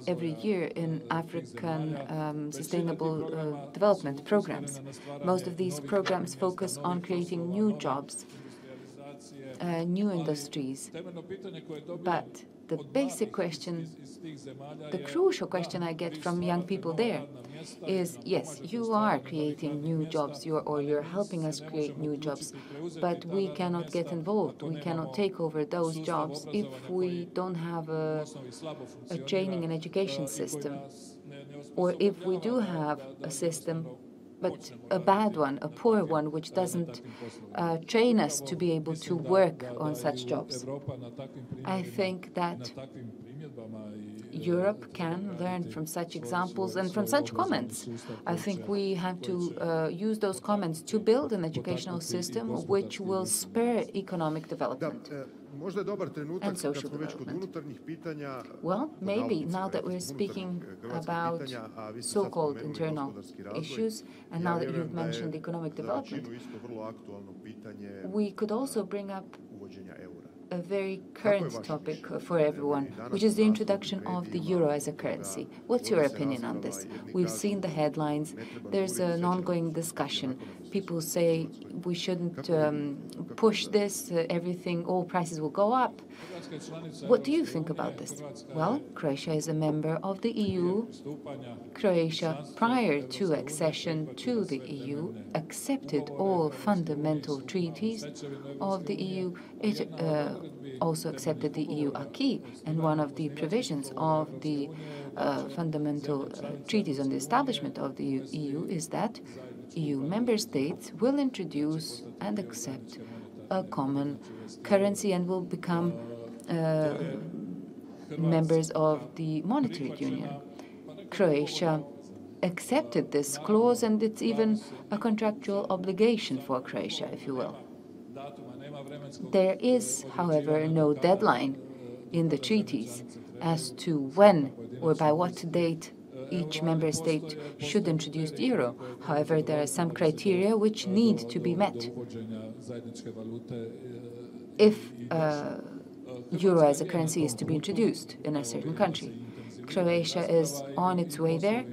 every year in African sustainable development programs. Most of these programs focus on creating new jobs, new industries. But the basic question, the crucial question I get from young people there is, yes, you are creating new jobs, you're helping us create new jobs, but we cannot get involved, we cannot take over those jobs if we don't have a training and education system, or if we do have a system, but a bad one, a poor one, which doesn't train us to be able to work on such jobs. I think that Europe can learn from such examples and from such comments. I think we have to use those comments to build an educational system which will spur economic development and social development. Well, maybe now that we're speaking about so-called internal issues, and now that you've mentioned economic development, we could also bring up a very current topic for everyone, which is the introduction of the euro as a currency. What's your opinion on this? We've seen the headlines. There's an ongoing discussion. People say we shouldn't push this, everything, all prices will go up. What do you think about this? Well, Croatia is a member of the EU. Croatia, prior to accession to the EU, accepted all fundamental treaties of the EU. It also accepted the EU acquis, and one of the provisions of the fundamental treaties on the establishment of the EU is that EU member states will introduce and accept a common currency and will become members of the monetary union. Croatia accepted this clause, and it's even a contractual obligation for Croatia, if you will. There is, however, no deadline in the treaties as to when or by what date each member state should introduce the euro. However, there are some criteria which need to be met. If euro as a currency is to be introduced in a certain country, Croatia is on its way there.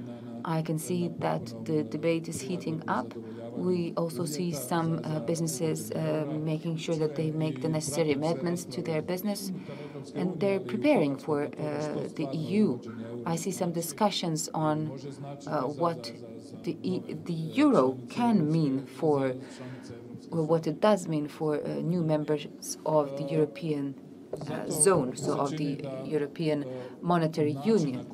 I can see that the debate is heating up. We also see some businesses making sure that they make the necessary amendments to their business, and they're preparing for the EU. I see some discussions on what the euro can mean for, or what it does mean for new members of the European zone, so of the European Monetary Union.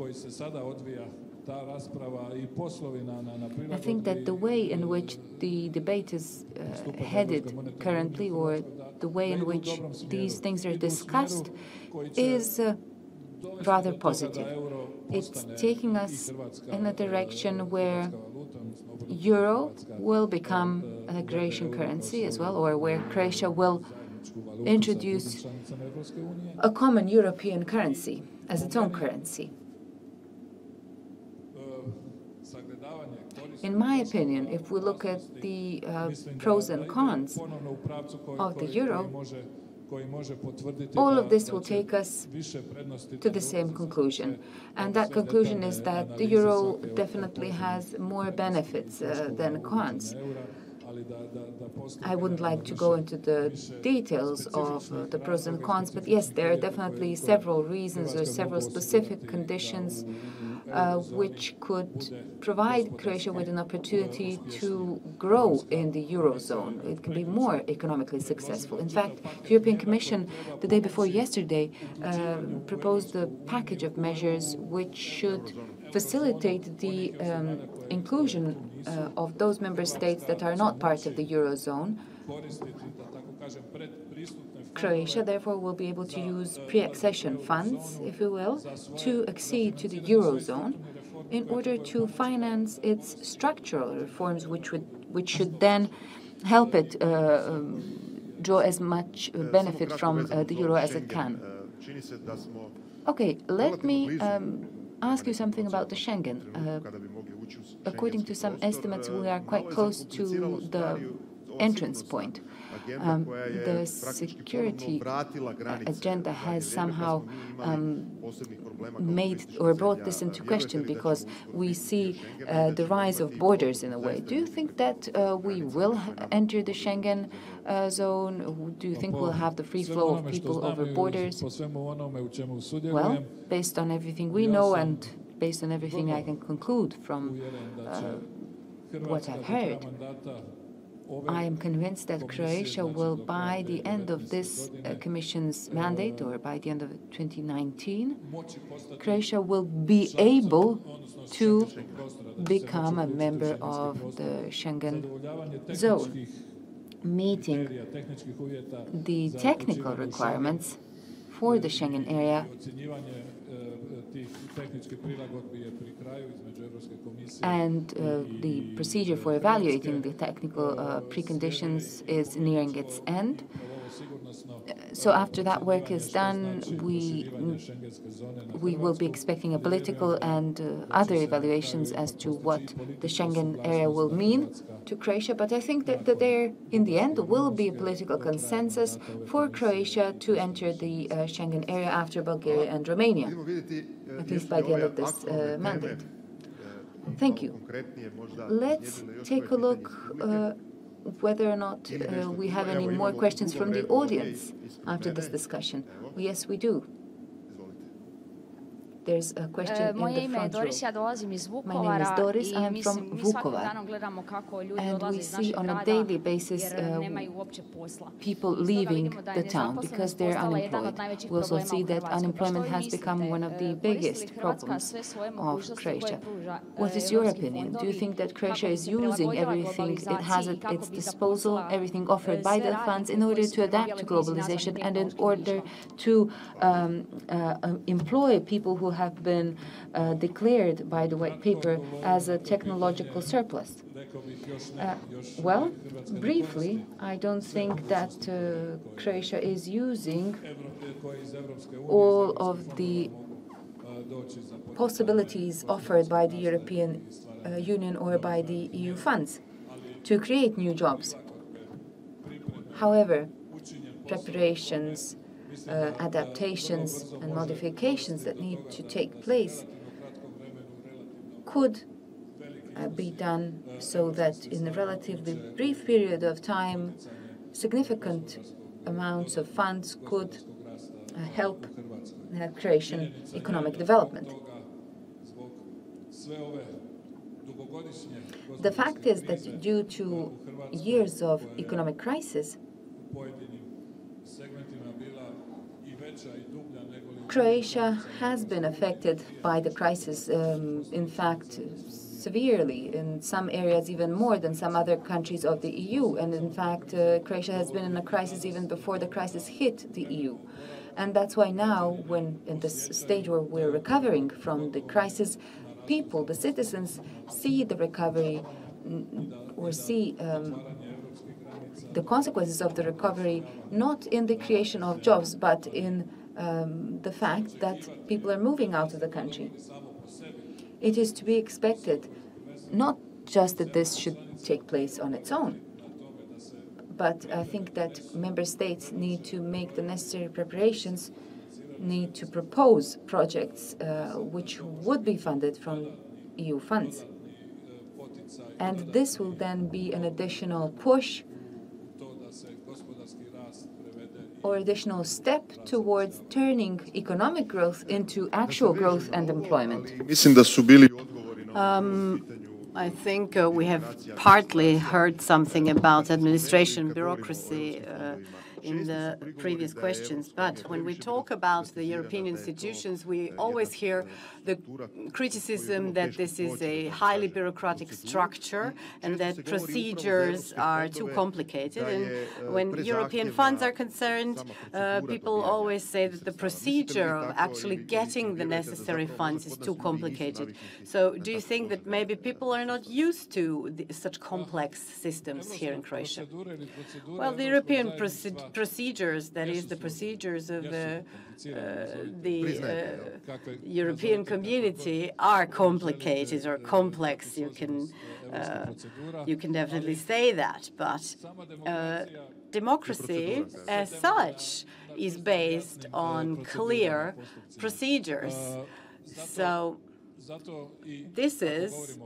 I think that the way in which the debate is headed currently, or the way in which these things are discussed, is rather positive. It's taking us in a direction where euro will become a Croatian currency as well, or where Croatia will introduce a common European currency as its own currency. In my opinion, if we look at the pros and cons of the euro, all of this will take us to the same conclusion. And that conclusion is that the euro definitely has more benefits than cons. I wouldn't like to go into the details of the pros and cons, but yes, there are definitely several reasons or several specific conditions which could provide Croatia with an opportunity to grow in the Eurozone. It can be more economically successful. In fact, the European Commission, the day before yesterday, proposed a package of measures which should facilitate the inclusion of those member states that are not part of the Eurozone. Croatia, therefore, will be able to use pre-accession funds, if you will, to accede to the Eurozone in order to finance its structural reforms, which should then help it draw as much benefit from the euro as it can. Okay, let me ask you something about the Schengen. According to some estimates, we are quite close to the entrance point. The security agenda has somehow made or brought this into question, because we see the rise of borders in a way. Do you think that we will enter the Schengen zone? Do you think we'll have the free flow of people over borders? Well, based on everything we know and based on everything I can conclude from what I've heard, I am convinced that Croatia will, by the end of this Commission's mandate, or by the end of 2019, Croatia will be able to become a member of the Schengen zone, meeting the technical requirements for the Schengen area. And the procedure for evaluating the technical preconditions is nearing its end. So after that work is done, we will be expecting a political and other evaluations as to what the Schengen area will mean to Croatia. But I think that there, in the end, will be a political consensus for Croatia to enter the Schengen area after Bulgaria and Romania, at least by the end of this mandate. Thank you. Let's take a look whether or not we have any more questions from the audience after this discussion. Yes, we do. There's a question in the front row. My name is Doris. I'm from Vukovar. And we see on a daily basis people leaving the town because they're unemployed. We also see that unemployment has become one of the biggest problems of Croatia. What is your opinion? Do you think that Croatia is using everything it has at its disposal, everything offered by the funds, in order to adapt to globalization and in order to employ people who have been declared by the white paper as a technological surplus? Well, briefly, I don't think that Croatia is using all of the possibilities offered by the European Union or by the EU funds to create new jobs. However, preparations, adaptations and modifications that need to take place could be done so that in a relatively brief period of time, significant amounts of funds could help Croatian economic development. The fact is that due to years of economic crisis, Croatia has been affected by the crisis, in fact, severely, in some areas even more than some other countries of the EU. And in fact, Croatia has been in a crisis even before the crisis hit the EU. And that's why now, when in this stage where we're recovering from the crisis, people, the citizens, see the recovery or see the consequences of the recovery not in the creation of jobs, but in the fact that people are moving out of the country. It is to be expected not just that this should take place on its own, but I think that member states need to make the necessary preparations, need to propose projects which would be funded from EU funds. And this will then be an additional push or additional step towards turning economic growth into actual growth and employment. I think we have partly heard something about administration, bureaucracy in the previous questions. But when we talk about the European institutions, we always hear the criticism that this is a highly bureaucratic structure and that procedures are too complicated. And when European funds are concerned, people always say that the procedure of actually getting the necessary funds is too complicated. So do you think that maybe people are not used to such complex systems here in Croatia? Well, the European procedures, that is the procedures of the European community, are complicated or complex. You can definitely say that, but democracy as such is based on clear procedures. So this is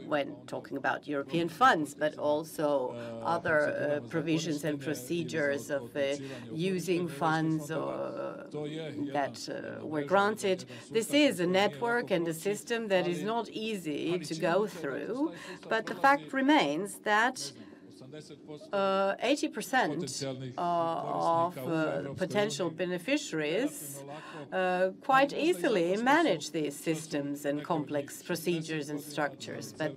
when talking about European funds, but also other provisions and procedures of using funds that were granted. This is a network and a system that is not easy to go through, but the fact remains that 80% of potential beneficiaries quite easily manage these systems and complex procedures and structures. But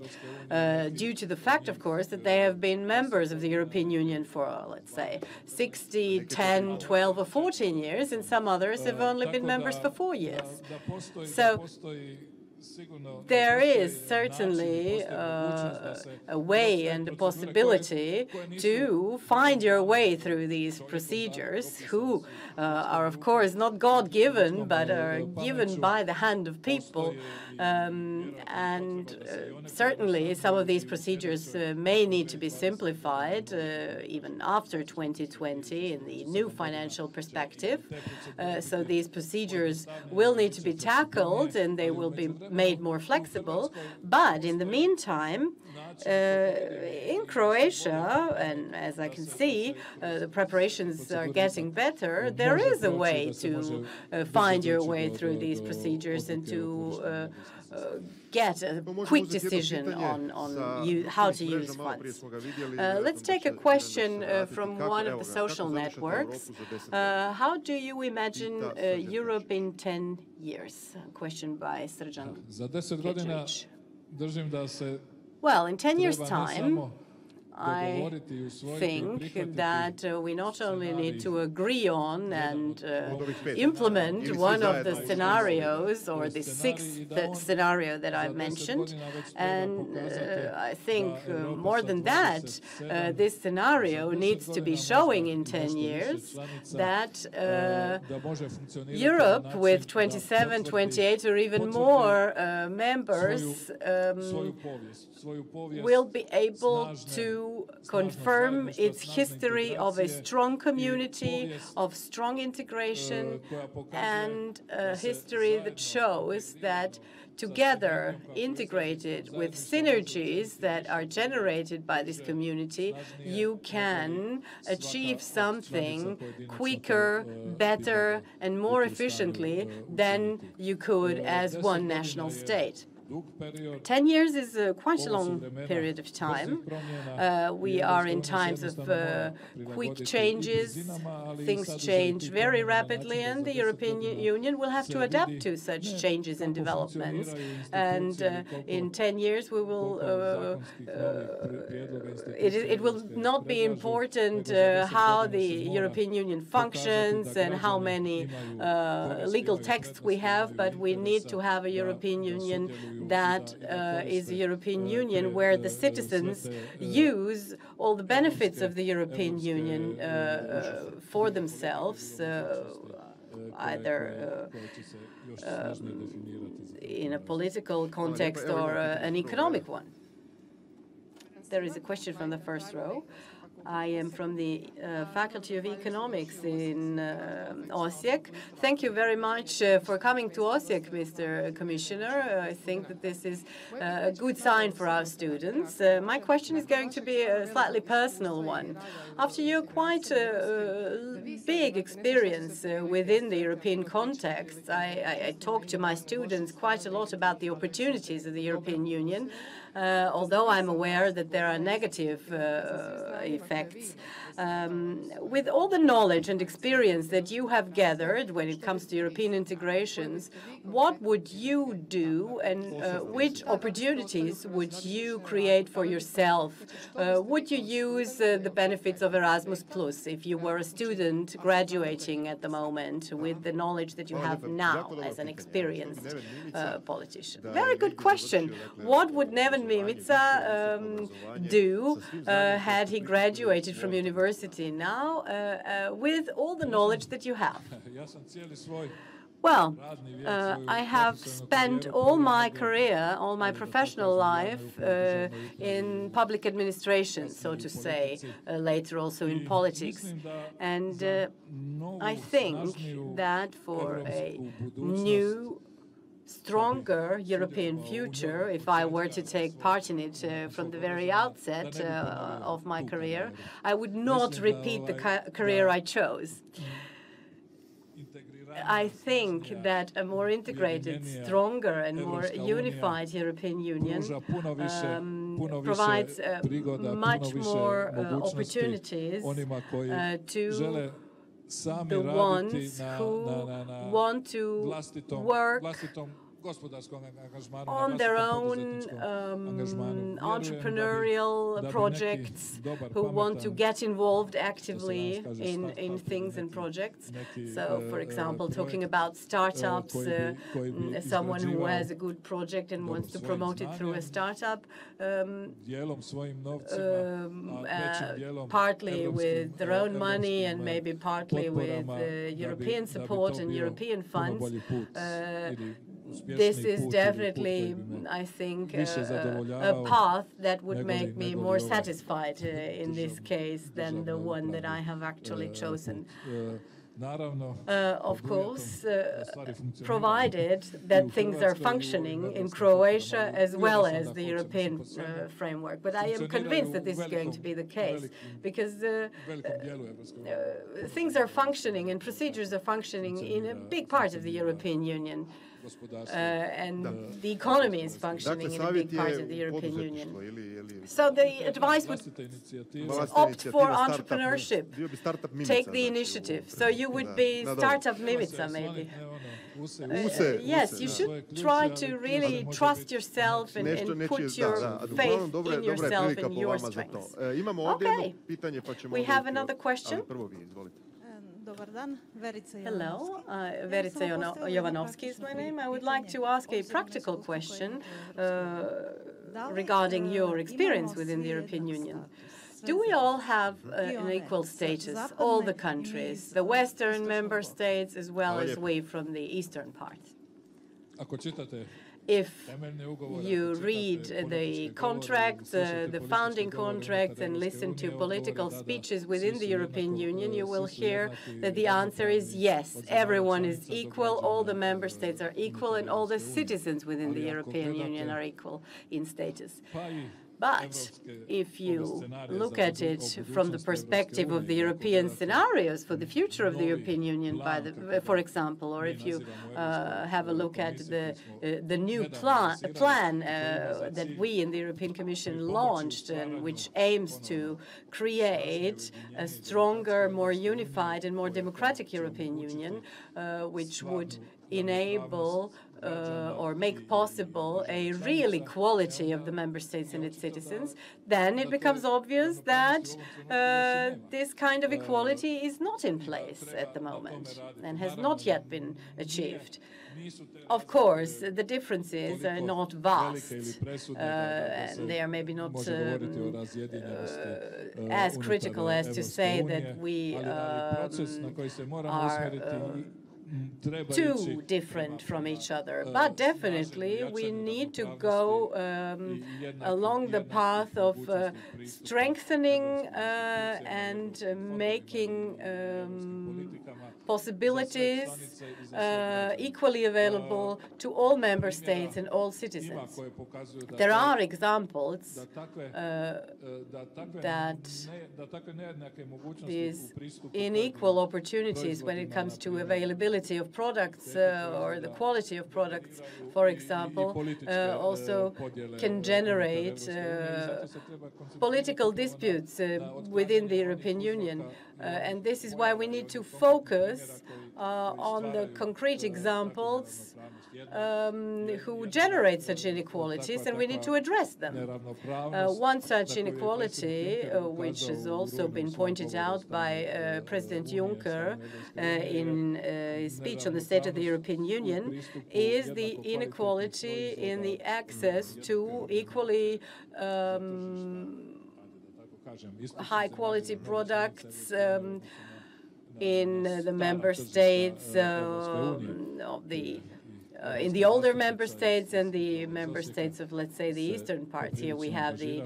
due to the fact, of course, that they have been members of the European Union for, let's say, 60, 10, 12 or 14 years, and some others have only been members for 4 years. So there is certainly a way and a possibility to find your way through these procedures, who are, of course, not God-given, but are given by the hand of people. Certainly, some of these procedures may need to be simplified, even after 2020, in the new financial perspective. So these procedures will need to be tackled, and they will be made more flexible. But in the meantime, in Croatia, and as I can see, the preparations are getting better. There is a way to find your way through these procedures and to get a quick decision on how to use funds. Let's take a question from one of the social networks. How do you imagine Europe in 10 years? A question by Srđan Keđerić. Well, in 10 years' time, I think that we not only need to agree on and implement one of the scenarios, or the sixth scenario that I've mentioned, and I think more than that, this scenario needs to be showing in 10 years that Europe with 27, 28 or even more members will be able to confirm its history of a strong community, of strong integration, and a history that shows that together, integrated with synergies that are generated by this community, you can achieve something quicker, better, and more efficiently than you could as one national state. 10 years is quite a long period of time. We are in times of quick changes. Things change very rapidly, and the European Union will have to adapt to such changes and developments. And in 10 years, we will. It will not be important how the European Union functions and how many legal texts we have, but we need to have a European Union that is a European Union where the citizens use all the benefits of the European Union for themselves, either in a political context or an economic one. There is a question from the first row. I am from the Faculty of Economics in Osijek. Thank you very much for coming to Osijek, Mr. Commissioner. I think that this is a good sign for our students. My question is going to be a slightly personal one. After your quite big experience within the European context, I talk to my students quite a lot about the opportunities of the European Union. Although I'm aware that there are negative effects. With all the knowledge and experience that you have gathered when it comes to European integrations, what would you do and which opportunities would you create for yourself? Would you use the benefits of Erasmus+ if you were a student graduating at the moment with the knowledge that you have now as an experienced politician? Very good question. What would Neven Mimica do had he graduated from university now with all the knowledge that you have? Well, I have spent all my career, all my professional life in public administration, so to say, later also in politics. And I think that for a new, stronger European future, if I were to take part in it from the very outset of my career, I would not repeat the career I chose. I think that a more integrated, stronger and more unified European Union provides much more opportunities to the ones who want to work on their own entrepreneurial projects, who want to get involved actively in things and projects. So, for example, talking about startups, someone who has a good project and wants to promote it through a startup, partly with their own money and maybe partly with European support and European funds. This is definitely, I think, a path that would make me more satisfied in this case than the one that I have actually chosen. Of course, provided that things are functioning in Croatia as well as the European framework. But I am convinced that this is going to be the case, because things are functioning and procedures are functioning in a big part of the European Union. And the economy is functioning in a big part of the European Union. So the advice would opt for entrepreneurship. Take the initiative. So you would be startup Mimica, maybe. Yes, you should try to really trust yourself and put your faith in yourself and your strengths. Okay. We have another question. Hello, Verica Jovanovski is my name. I would like to ask a practical question regarding your experience within the European Union. Do we all have an equal status, all the countries, the Western member states as well as we from the Eastern part? If you read the contracts, the founding contracts, and listen to political speeches within the European Union, you will hear that the answer is yes, everyone is equal, all the member states are equal, and all the citizens within the European Union are equal in status. But if you look at it from the perspective of the European scenarios for the future of the European Union, for example, or if you have a look at the new plan that we in the European Commission launched, and which aims to create a stronger, more unified and more democratic European Union, which would enable or make possible a real equality of the member states and its citizens, then it becomes obvious that this kind of equality is not in place at the moment and has not yet been achieved. Of course, the differences are not vast, and they are maybe not as critical as to say that we are too different from each other. But definitely we need to go along the path of strengthening and making possibilities equally available to all member states and all citizens. There are examples that these unequal opportunities when it comes to availability of products or the quality of products, for example, also can generate political disputes within the European Union. And this is why we need to focus on the concrete examples who generate such inequalities, and we need to address them. One such inequality, which has also been pointed out by President Juncker in his speech on the State of the European Union, is the inequality in the access to equally high-quality products in the member states of the in the older member states and the member states of, let's say, the eastern part. Here we have the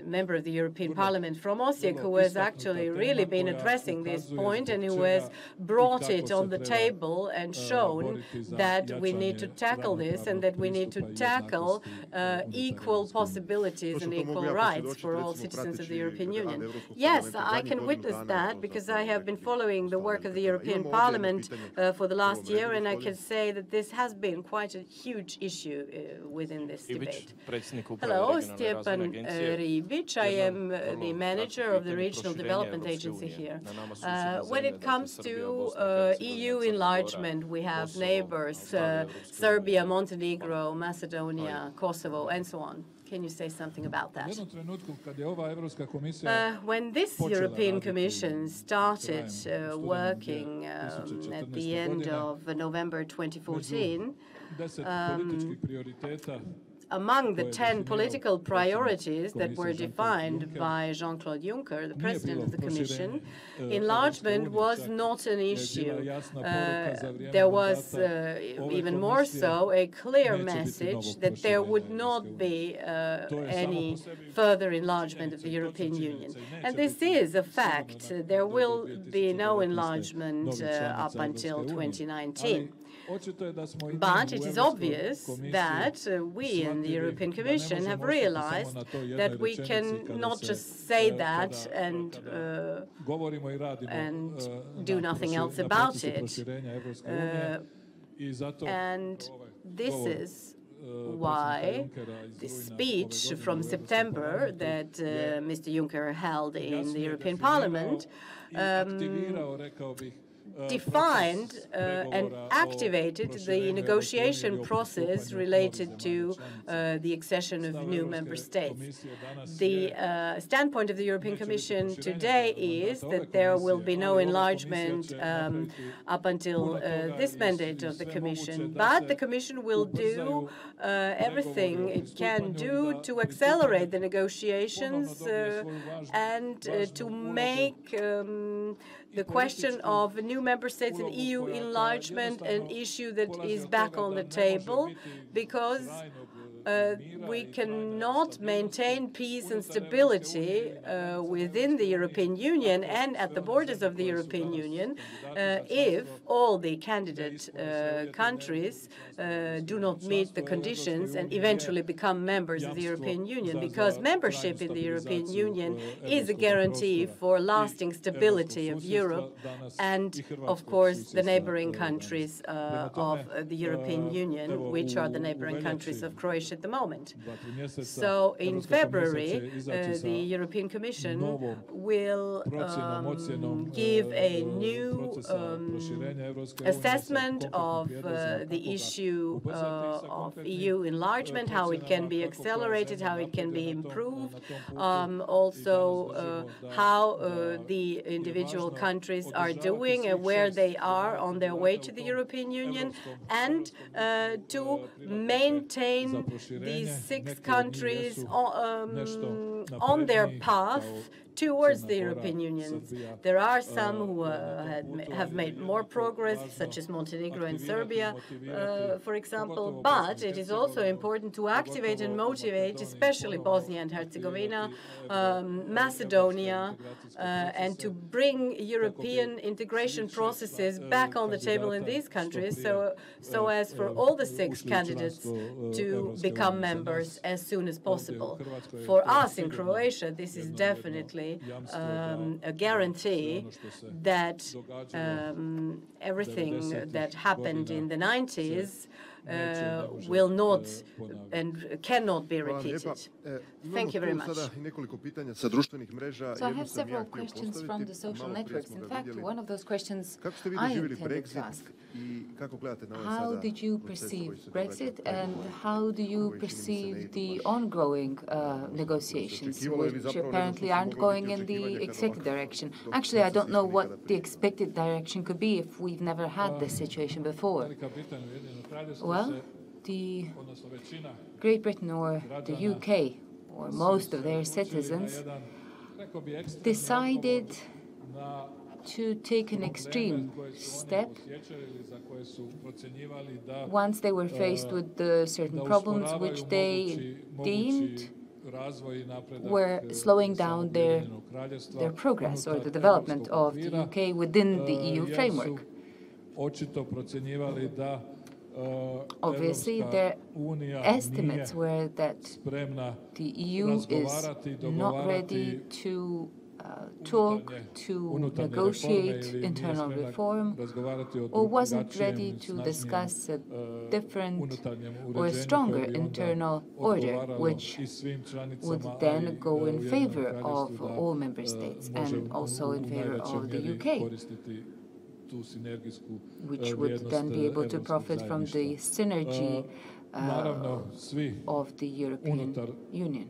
member of the European Parliament from Osijek, who has actually really been addressing this point and who has brought it on the table and shown that we need to tackle this and that we need to tackle equal possibilities and equal rights for all citizens of the European Union. Yes, I can witness that because I have been following the work of the European Parliament for the last year, and I can say that this has been quite a huge issue within this debate. Hello, Stjepan Ribic. I am the manager of the Regional Development Agency here. When it comes to EU enlargement, we have neighbors, Serbia, Montenegro, Macedonia, Kosovo, and so on. Can you say something about that? When this European Commission started working at the end of November 2014, among the 10 political priorities that were defined by Jean-Claude Juncker, the president of the Commission, enlargement was not an issue. There was, even more so, a clear message that there would not be any further enlargement of the European Union. And this is a fact. There will be no enlargement up until 2019. But it is obvious that we in the European Commission have realized that we can not just say that and do nothing else about it. And this is why the speech from September that Mr. Juncker held in the European Parliament defined and activated the negotiation process related to the accession of new member states. The standpoint of the European Commission today is that there will be no enlargement up until this mandate of the Commission, but the Commission will do everything it can do to accelerate the negotiations and to make the question of new member states and EU enlargement an issue that is back on the table, because we cannot maintain peace and stability within the European Union and at the borders of the European Union if all the candidate countries do not meet the conditions and eventually become members of the European Union, because membership in the European Union is a guarantee for lasting stability of Europe and, of course, the neighboring countries of the European Union, which are the neighboring countries of Croatia at the moment. So in February, the European Commission will give a new assessment of the issue of EU enlargement, how it can be accelerated, how it can be improved, also how the individual countries are doing and where they are on their way to the European Union, and to maintain these 6 countries on their path towards the European Union. There are some who have made more progress, such as Montenegro and Serbia, for example, but it is also important to activate and motivate, especially Bosnia and Herzegovina, Macedonia, and to bring European integration processes back on the table in these countries, so as for all the 6 candidates to become members as soon as possible. For us in Croatia, this is definitely a guarantee that everything that happened in the 90s will not and cannot be repeated. Thank you very much. So I have several questions from the social networks. In fact, one of those questions I intended to ask. How did you perceive Brexit, and how do you perceive the ongoing negotiations, which apparently aren't going in the expected direction? Actually, I don't know what the expected direction could be if we've never had this situation before. Well, the Great Britain or the UK, or most of their citizens, decided to take an extreme step once they were faced with certain problems which they deemed were slowing down their progress or the development of the UK within the EU framework. Obviously, their estimates were that the EU is not ready to talk to negotiate internal reform, or wasn't ready to discuss a different or a stronger internal order, which would then go in favor of all member states and also in favor of the UK, which would then be able to profit from the synergy of the European Union.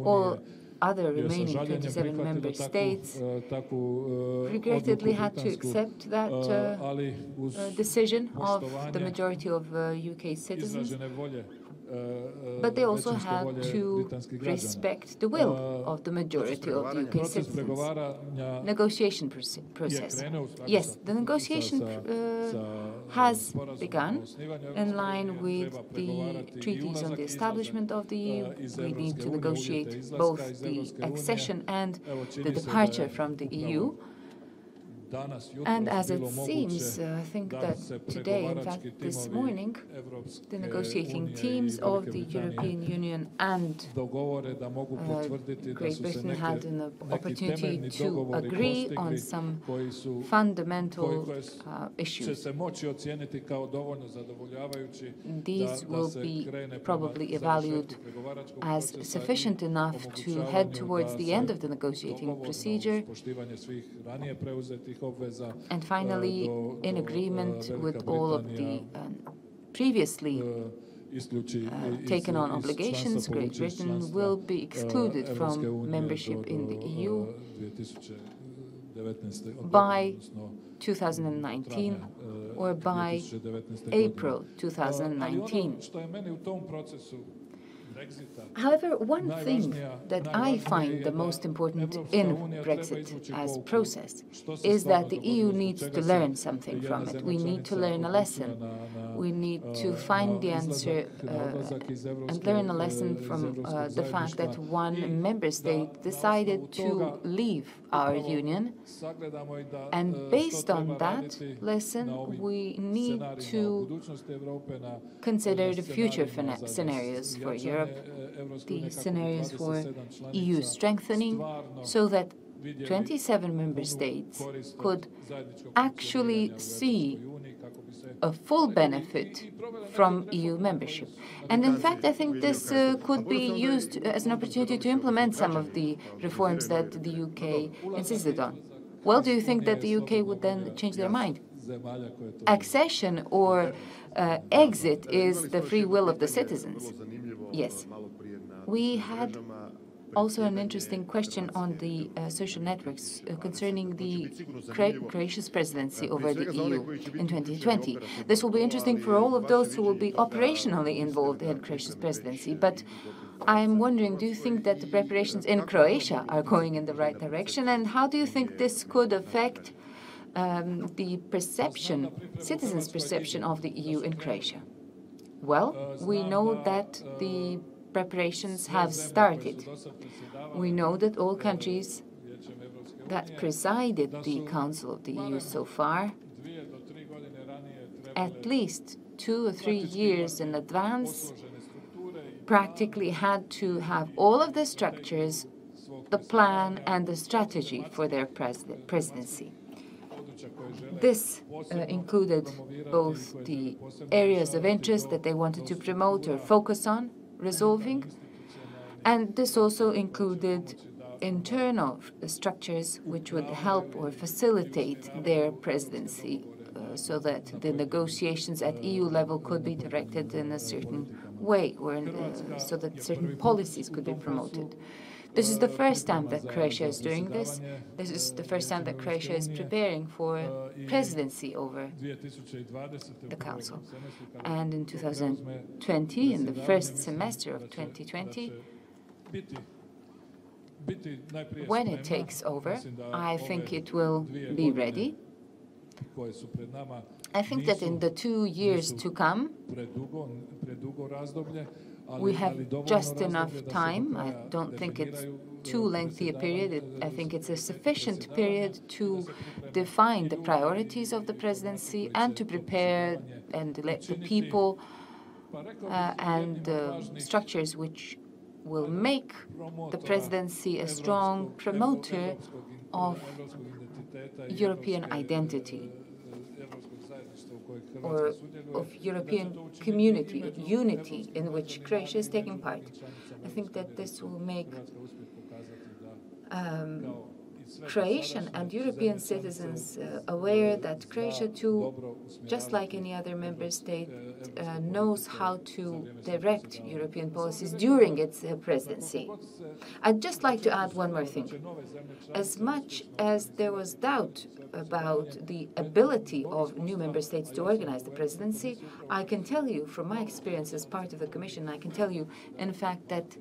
All other remaining 27 member states regrettably had to accept that decision of the majority of UK citizens, but they also had to respect the will of the majority of the UK citizens. Negotiation process. Yes, the negotiation has begun in line with the treaties on the establishment of the EU. We need to negotiate both the accession and the departure from the EU. And as it seems, I think that today, in fact this morning, the negotiating teams of the European Union and Great Britain had an opportunity to agree on some fundamental issues. These will be probably evaluated as sufficient enough to head towards the end of the negotiating procedure, and finally, in agreement with all of the previously taken on obligations, Great Britain will be excluded from membership in the EU by 2019 or by April 2019. However, one thing that I find the most important in Brexit as process is that the EU needs to learn something from it. We need to learn a lesson. We need to find the answer and learn a lesson from the fact that one member state decided to leave our union. And based on that lesson, we need to consider the future scenarios for Europe, the scenarios for EU strengthening, so that 27 member states could actually see a full benefit from EU membership. And in fact, I think this could be used as an opportunity to implement some of the reforms that the UK insisted on. Well, do you think that the UK would then change their mind? Accession or exit is the free will of the citizens. Yes. We had also an interesting question on the social networks concerning the Croatia's presidency over the EU in 2020. This will be interesting for all of those who will be operationally involved in Croatia's presidency. But I'm wondering, do you think that the preparations in Croatia are going in the right direction? And how do you think this could affect the perception, citizens' perception of the EU in Croatia? Well, we know that the preparations have started. We know that all countries that presided the Council of the EU so far, at least 2 or 3 years in advance, practically had to have all of the structures, the plan and the strategy for their presidency. This included both the areas of interest that they wanted to promote or focus on resolving, and this also included internal structures which would help or facilitate their presidency so that the negotiations at EU level could be directed in a certain way, or so that certain policies could be promoted. This is the first time that Croatia is doing this. This is the first time that Croatia is preparing for presidency over the Council. And in 2020, in the first semester of 2020, when it takes over, I think it will be ready. I think that in the 2 years to come, we have just enough time. I don't think it's too lengthy a period. I think it's a sufficient period to define the priorities of the presidency and to prepare and let the people and structures which will make the presidency a strong promoter of European identity or of European community, unity in which Croatia is taking part. I think that this will make Croatian and European citizens aware that Croatia too, just like any other member state, knows how to direct European policies during its presidency. I'd just like to add one more thing. As much as there was doubt about the ability of new member states to organize the presidency, I can tell you from my experience as part of the Commission, I can tell you, in fact, that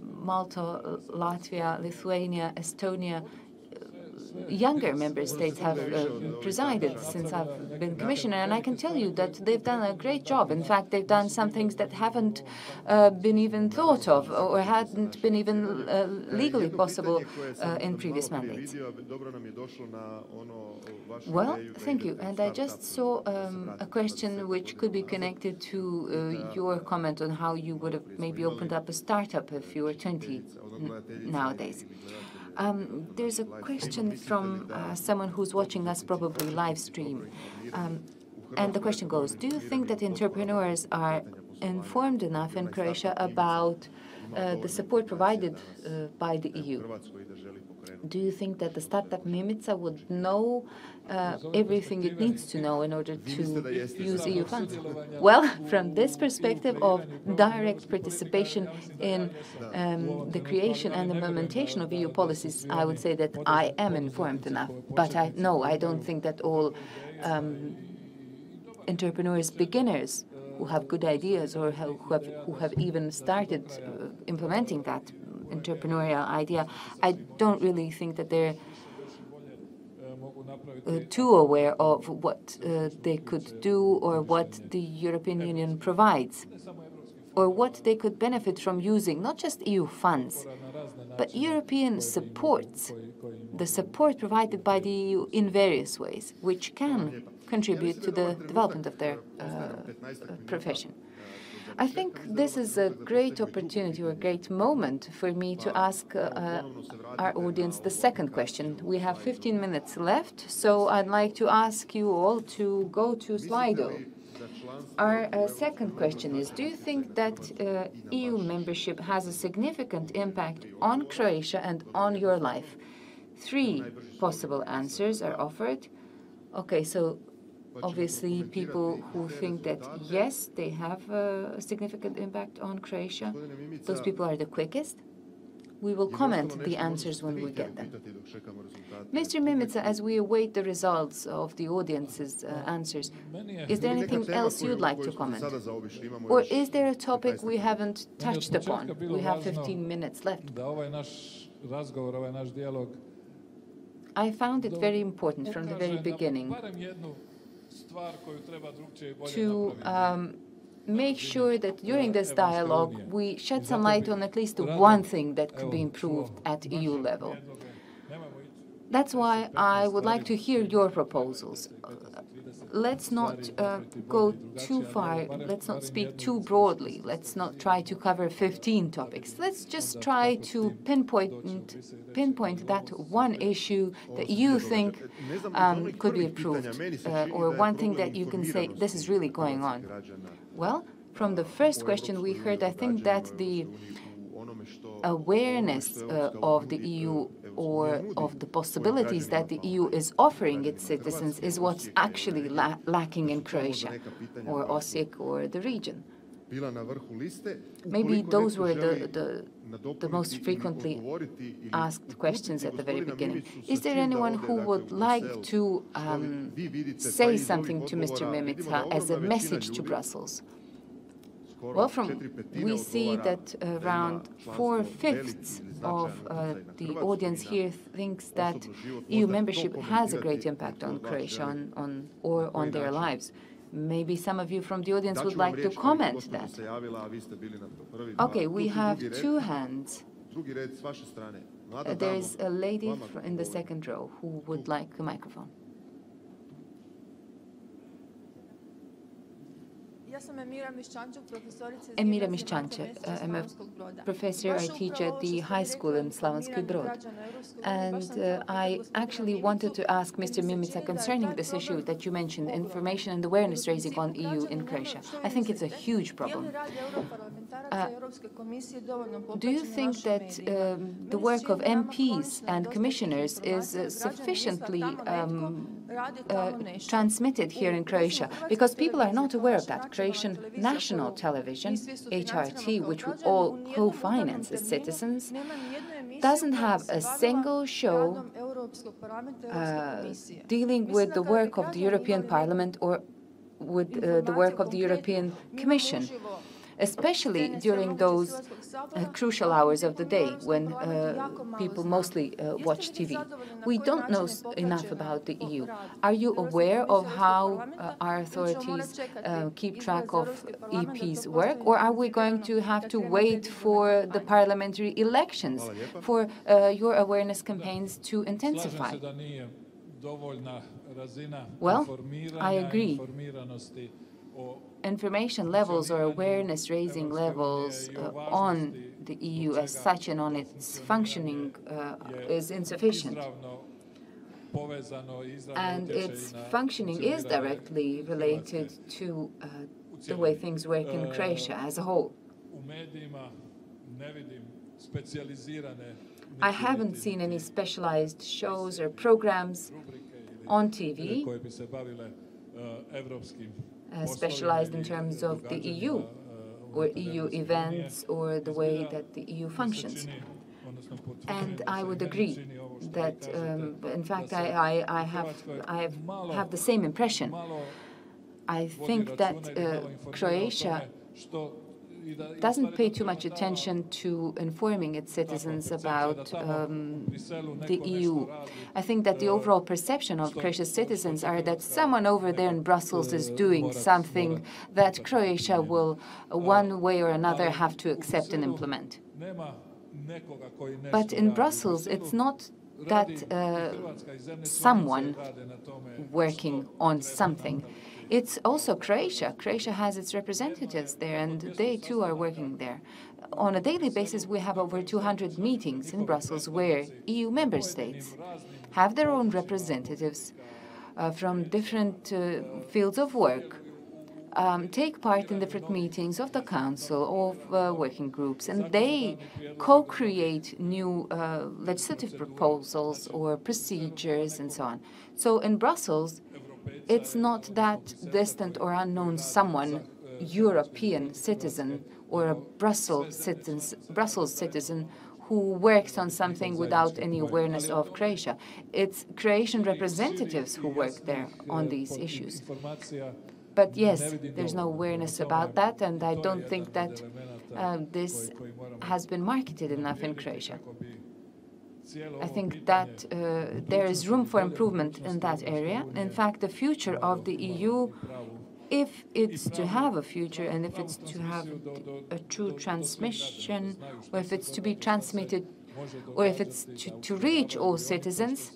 Malta, Latvia, Lithuania, Estonia, younger member states have presided since I've been commissioner, and I can tell you that they've done a great job. In fact, they've done some things that haven't been even thought of or hadn't been even legally possible in previous mandates. Well, thank you. And I just saw a question which could be connected to your comment on how you would have maybe opened up a startup if you were 20 nowadays. There's a question from someone who's watching us probably live stream. And the question goes, do you think that entrepreneurs are informed enough in Croatia about the support provided by the EU? Do you think that the startup Mimica would know everything it needs to know in order to use EU funds? Well, from this perspective of direct participation in the creation and implementation of EU policies, I would say that I am informed enough. But I don't think that all entrepreneurs, beginners who have good ideas or who have even started implementing that entrepreneurial idea, I don't really think that they're too aware of what they could do or what the European Union provides or what they could benefit from using, not just EU funds, but European supports, the support provided by the EU in various ways, which can contribute to the development of their profession. I think this is a great opportunity or a great moment for me to ask our audience the second question. We have 15 minutes left, so I'd like to ask you all to go to Slido. Our second question is, do you think that EU membership has a significant impact on Croatia and on your life? 3 possible answers are offered. Okay, so obviously, people who think that, yes, they have a significant impact on Croatia, those people are the quickest. We will comment the answers when we get them. Mr. Mimica, as we await the results of the audience's answers, is there anything else you'd like to comment? Or is there a topic we haven't touched upon? We have 15 minutes left. I found it very important from the very beginning to make sure that during this dialogue we shed some light on at least one thing that could be improved at EU level. That's why I would like to hear your proposals. Let's not go too far, let's not speak too broadly, let's not try to cover 15 topics. Let's just try to pinpoint that one issue that you think could be improved, or one thing that you can say, this is really going on. Well, from the first question we heard, I think that the awareness of the EU or of the possibilities that the EU is offering its citizens is what's actually lacking in Croatia or Osijek or the region. Maybe those were the most frequently asked questions at the very beginning. Is there anyone who would like to say something to Mr. Mimica as a message to Brussels? Well, we see that around 4/5 of the audience here thinks that EU membership has a great impact on Croatia or on their lives. Maybe some of you from the audience would like to comment that. Okay, we have 2 hands. There's a lady in the second row who would like a microphone. Emira Miščančev. I'm a professor. I teach at the high school in Slavonski Brod. And I actually wanted to ask Mr. Mimica concerning this issue that you mentioned, information and awareness raising on EU in Croatia. I think it's a huge problem. Do you think that the work of MPs and commissioners is sufficiently transmitted here in Croatia? Because people are not aware of that. Croatian national television, HRT, which we all co-finance as citizens, doesn't have a single show dealing with the work of the European Parliament or with the work of the European Commission, especially during those crucial hours of the day when people mostly watch TV. We don't know enough about the EU. Are you aware of how our authorities keep track of EP's work, or are we going to have to wait for the parliamentary elections for your awareness campaigns to intensify? Well, I agree. Information levels or awareness-raising levels on the EU as such and on its functioning is insufficient. And its functioning is directly related to the way things work in Croatia as a whole. I haven't seen any specialized shows or programs on TV specialized in terms of the EU or EU events or the way that the EU functions. And I would agree that, in fact, I have the same impression. I think that Croatia doesn't pay too much attention to informing its citizens about the EU. I think that the overall perception of Croatia's citizens are that someone over there in Brussels is doing something that Croatia will, one way or another, have to accept and implement. But in Brussels, it's not that someone working on something. It's also Croatia. Croatia has its representatives there, and they too are working there. On a daily basis, we have over 200 meetings in Brussels where EU member states have their own representatives from different fields of work, take part in different meetings of the Council, of working groups, and they co-create new legislative proposals or procedures and so on. So in Brussels, it's not that distant or unknown someone, European citizen or a Brussels citizen who works on something without any awareness of Croatia. It's Croatian representatives who work there on these issues. But yes, there's no awareness about that, and I don't think that this has been marketed enough in Croatia. I think that there is room for improvement in that area. In fact, the future of the EU, if it's to have a future and if it's to have a true transmission, or if it's to be transmitted, or if it's to reach all citizens,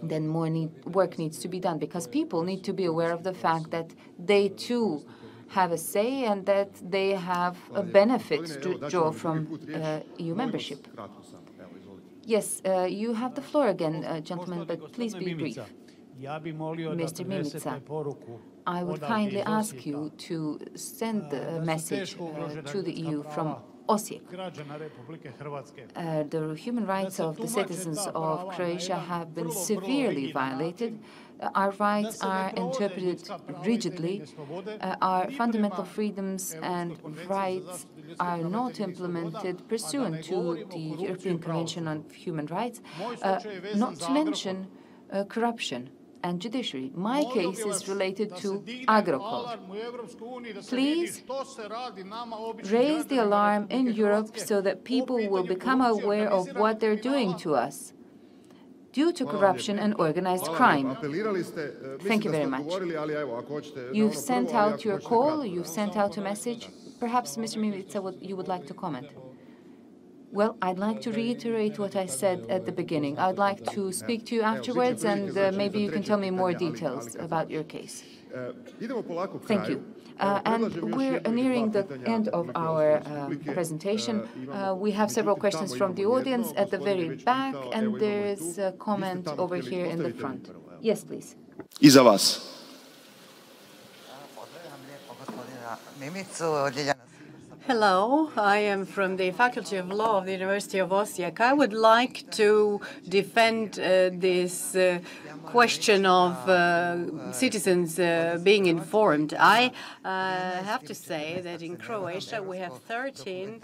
then more work needs to be done, because people need to be aware of the fact that they too have a say and that they have a benefit to draw from EU membership. Yes, you have the floor again, gentlemen, but please be brief. Mr. Mimica, I would kindly ask you to send a message to the EU from Osijek. The human rights of the citizens of Croatia have been severely violated. Our rights are interpreted rigidly. Our fundamental freedoms and rights are not implemented pursuant to the European Convention on Human Rights, not to mention corruption and judiciary. My case is related to Agrokor. Please raise the alarm in Europe so that people will become aware of what they're doing to us due to corruption and organized crime. Thank you very much. You've sent out your call, you've sent out a message. Perhaps, Mr. Mimica, you would like to comment. Well, I'd like to reiterate what I said at the beginning. I'd like to speak to you afterwards, and maybe you can tell me more details about your case. Thank you. And we're nearing the end of our presentation. We have several questions from the audience at the very back, and there's a comment over here in the front. Yes, please. I za vas. Hello, I am from the Faculty of Law of the University of Osijek. I would like to defend this question of citizens being informed. I have to say that in Croatia we have 13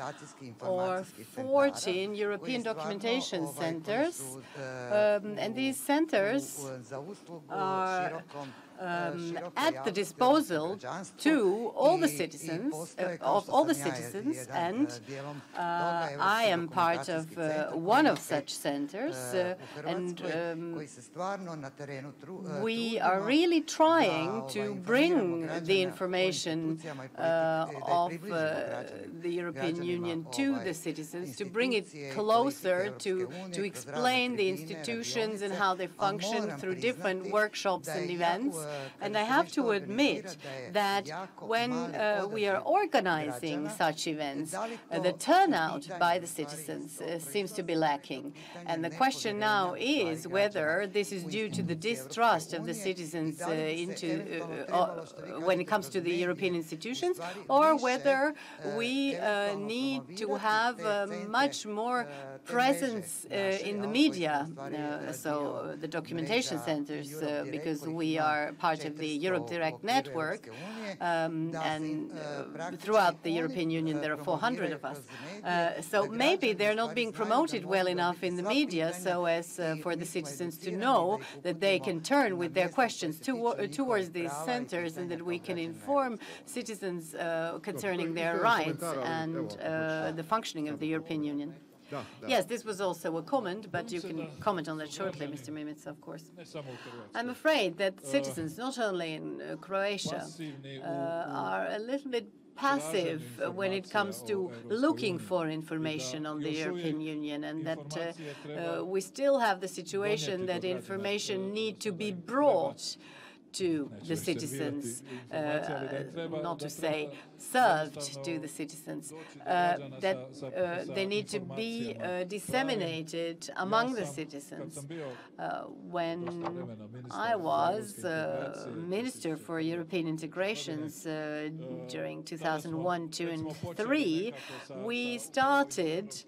or 14 European documentation centers, and these centers are at the disposal to all the citizens, and I am part of one of such centers, and we are really trying to bring the information of the European Union to the citizens, to bring it closer, to explain the institutions and how they function through different workshops and events. And I have to admit that when we are organizing such events, the turnout by the citizens seems to be lacking. And the question now is whether this is due to the distrust of the citizens when it comes to the European institutions, or whether we need to have much more presence in the media, so the documentation centers, because we are part of the Europe Direct network, and throughout the European Union there are 400 of us. So maybe they're not being promoted well enough in the media so as for the citizens to know that they can turn with their questions towards these centers, and that we can inform citizens concerning their rights and the functioning of the European Union. Yes, this was also a comment, but you can comment on that shortly, Mr. Mimica, of course. I'm afraid that citizens, not only in Croatia, are a little bit passive when it comes to looking for information on the European Union, and that we still have the situation that information need to be brought to the citizens, not to say served to the citizens, that they need to be disseminated among the citizens. When I was Minister for European Integrations during 2001, 2, and 3, we started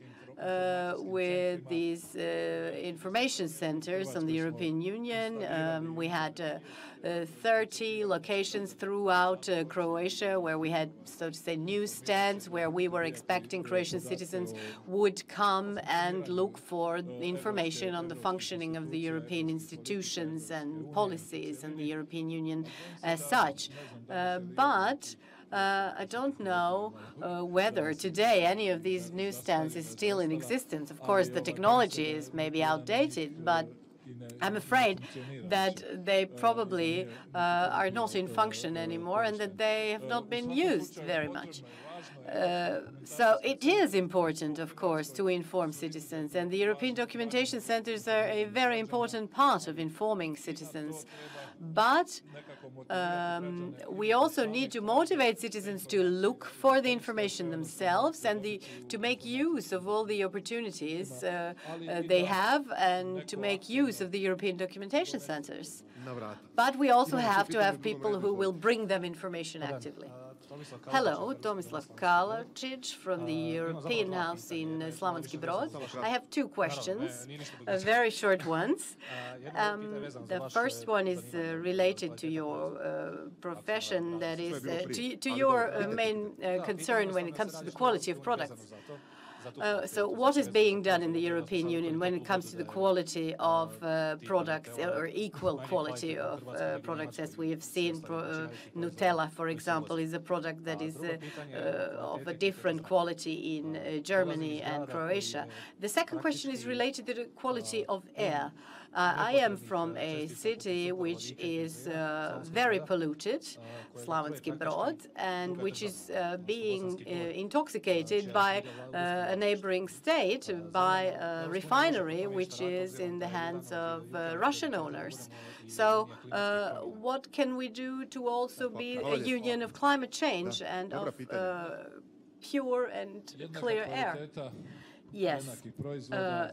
with these information centers on the European Union. We had 30 locations throughout Croatia where we had, so to say, newsstands where we were expecting Croatian citizens would come and look for information on the functioning of the European institutions and policies and the European Union as such. But I don't know whether today any of these newsstands is still in existence. Of course, the technology is maybe outdated, but I'm afraid that they probably are not in function anymore, and that they have not been used very much. So it is important, of course, to inform citizens, and the European documentation centers are a very important part of informing citizens. But we also need to motivate citizens to look for the information themselves and to make use of all the opportunities they have, and to make use of the European documentation centers. But we also have to have people who will bring them information actively. Hello, Tomislav Kalacic from the European House in Slavonski Brod. I have two questions, very short ones. The first one is related to your profession, that is, to your main concern when it comes to the quality of products. So what is being done in the European Union when it comes to the quality of products, or equal quality of products, as we have seen? Nutella, for example, is a product that is of a different quality in Germany and Croatia. The second question is related to the quality of air. I am from a city which is very polluted, Slavonski Brod, and which is being intoxicated by a neighboring state, by a refinery which is in the hands of Russian owners. So what can we do to also be a union of climate change and of pure and clear air? Yes,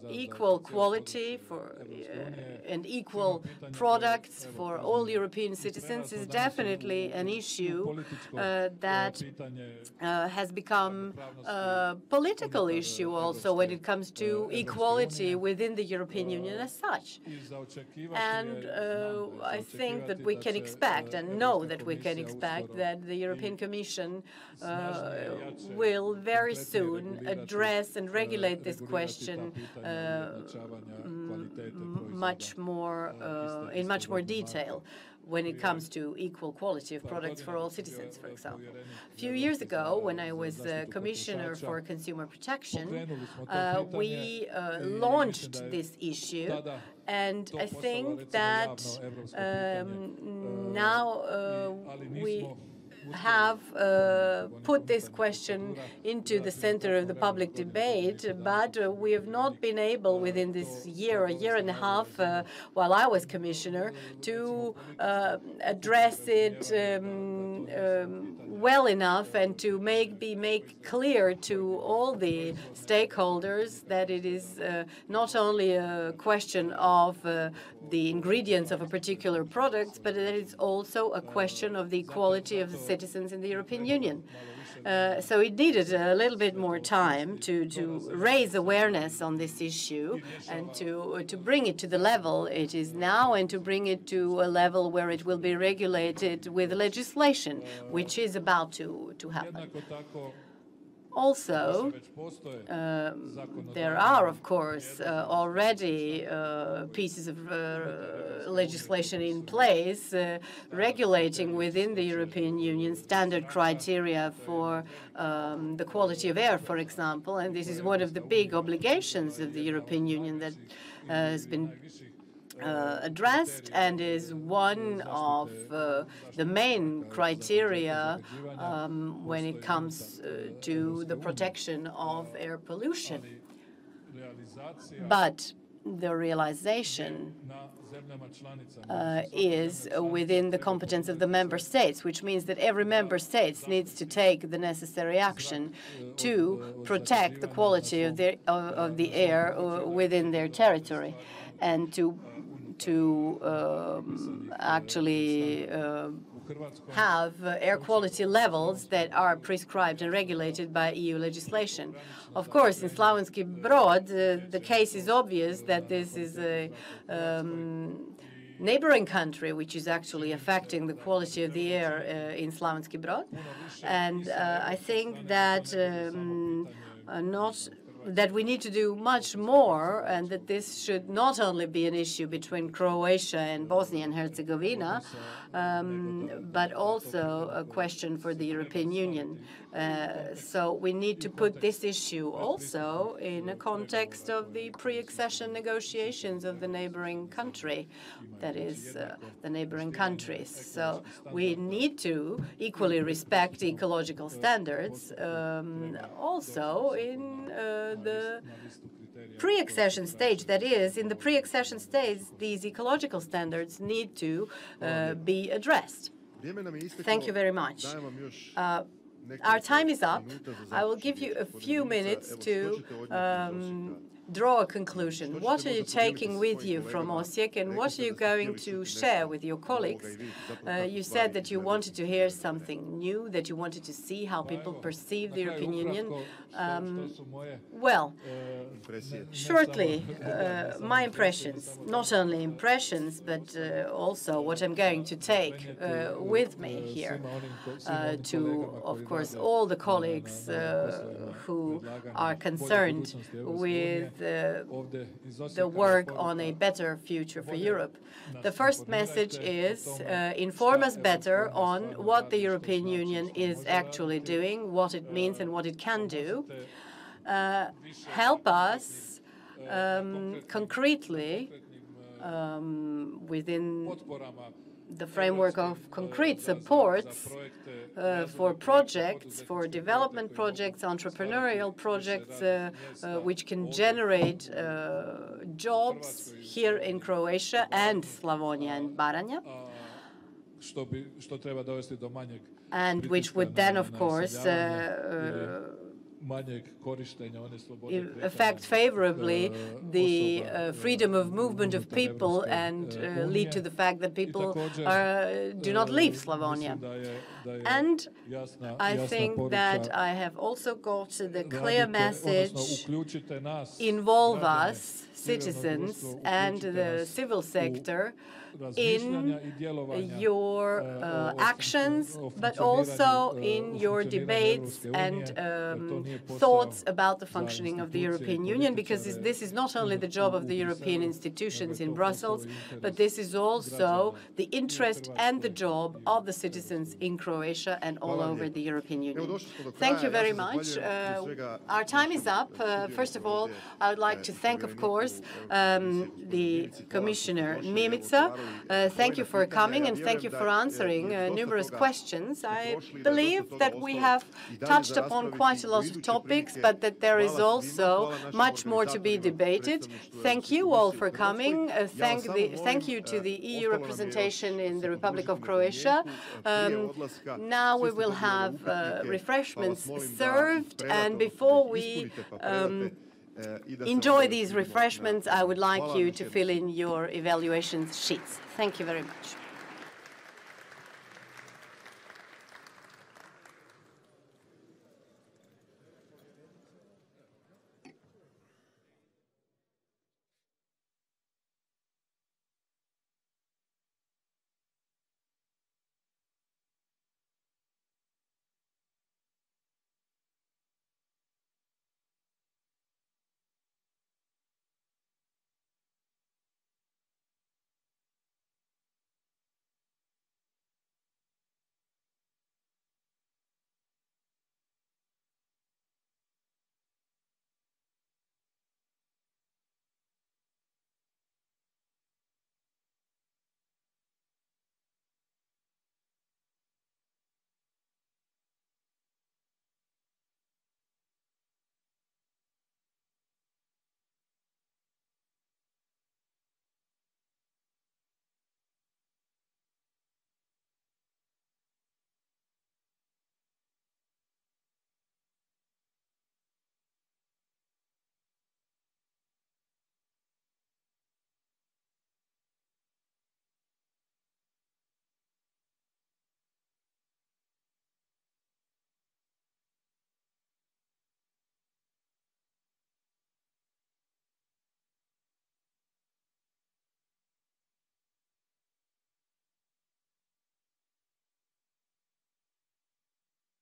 equal quality for and equal products for all European citizens is definitely an issue that has become a political issue also when it comes to equality within the European Union as such. And I think that we can expect and know that we can expect that the European Commission will very soon address and regulate this question much more in much more detail when it comes to equal quality of products for all citizens, for example. A few years ago, when I was Commissioner for Consumer Protection, we launched this issue, and I think that now we have put this question into the center of the public debate, but we have not been able within this year, a year and a half, while I was commissioner, to address it well enough and to make clear to all the stakeholders that it is not only a question of the ingredients of a particular product, but that it's also a question of the equality of the citizens in the European Union. So it needed a little bit more time to raise awareness on this issue and to bring it to the level it is now and to bring it to a level where it will be regulated with legislation, which is about to happen. Also, there are, of course, already pieces of legislation in place regulating within the European Union standard criteria for the quality of air, for example, and this is one of the big obligations of the European Union that has been addressed and is one of the main criteria when it comes to the protection of air pollution. But the realization is within the competence of the member states, which means that every member state needs to take the necessary action to protect the quality of the air within their territory and to actually have air quality levels that are prescribed and regulated by EU legislation. Of course, in Slavonski Brod, the case is obvious that this is a neighboring country which is actually affecting the quality of the air in Slavonski Brod. And I think that that we need to do much more, and that this should not only be an issue between Croatia and Bosnia and Herzegovina, but also a question for the European Union. So we need to put this issue also in a context of the pre-accession negotiations of the neighboring country, that is, the neighboring countries. So we need to equally respect ecological standards also in the pre-accession stage. That is, in the pre-accession stage, these ecological standards need to be addressed. Thank you very much. Our time is up. I will give you a few minutes to draw a conclusion. What are you taking with you from Osijek, and what are you going to share with your colleagues? You said that you wanted to hear something new, that you wanted to see how people perceive the European Union. Well, shortly, my impressions, not only impressions, but also what I'm going to take with me here to, of course, all the colleagues who are concerned with the work on a better future for Europe. The first message is inform us better on what the European Union is actually doing, what it means and what it can do. Help us concretely within the framework of concrete supports for projects, for development projects, entrepreneurial projects, which can generate jobs here in Croatia and Slavonia and Baranja, and which would then, of course, affect favorably the freedom of movement of people and lead to the fact that people do not leave Slavonia. And I think that I have also got the clear message: involve us, citizens, and the civil sector in your actions, but also in your debates and thoughts about the functioning of the European Union, because this is not only the job of the European institutions in Brussels, but this is also the interest and the job of the citizens in Croatia and all over the European Union. Thank you very much. Our time is up. First of all, I would like to thank, of course, the Commissioner Mimica. Thank you for coming and thank you for answering numerous questions. I believe that we have touched upon quite a lot of topics, but that there is also much more to be debated. Thank you all for coming. Thank you to the EU representation in the Republic of Croatia. Now we will have refreshments served, and before we enjoy these refreshments, I would like you to fill in your evaluation sheets. Thank you very much.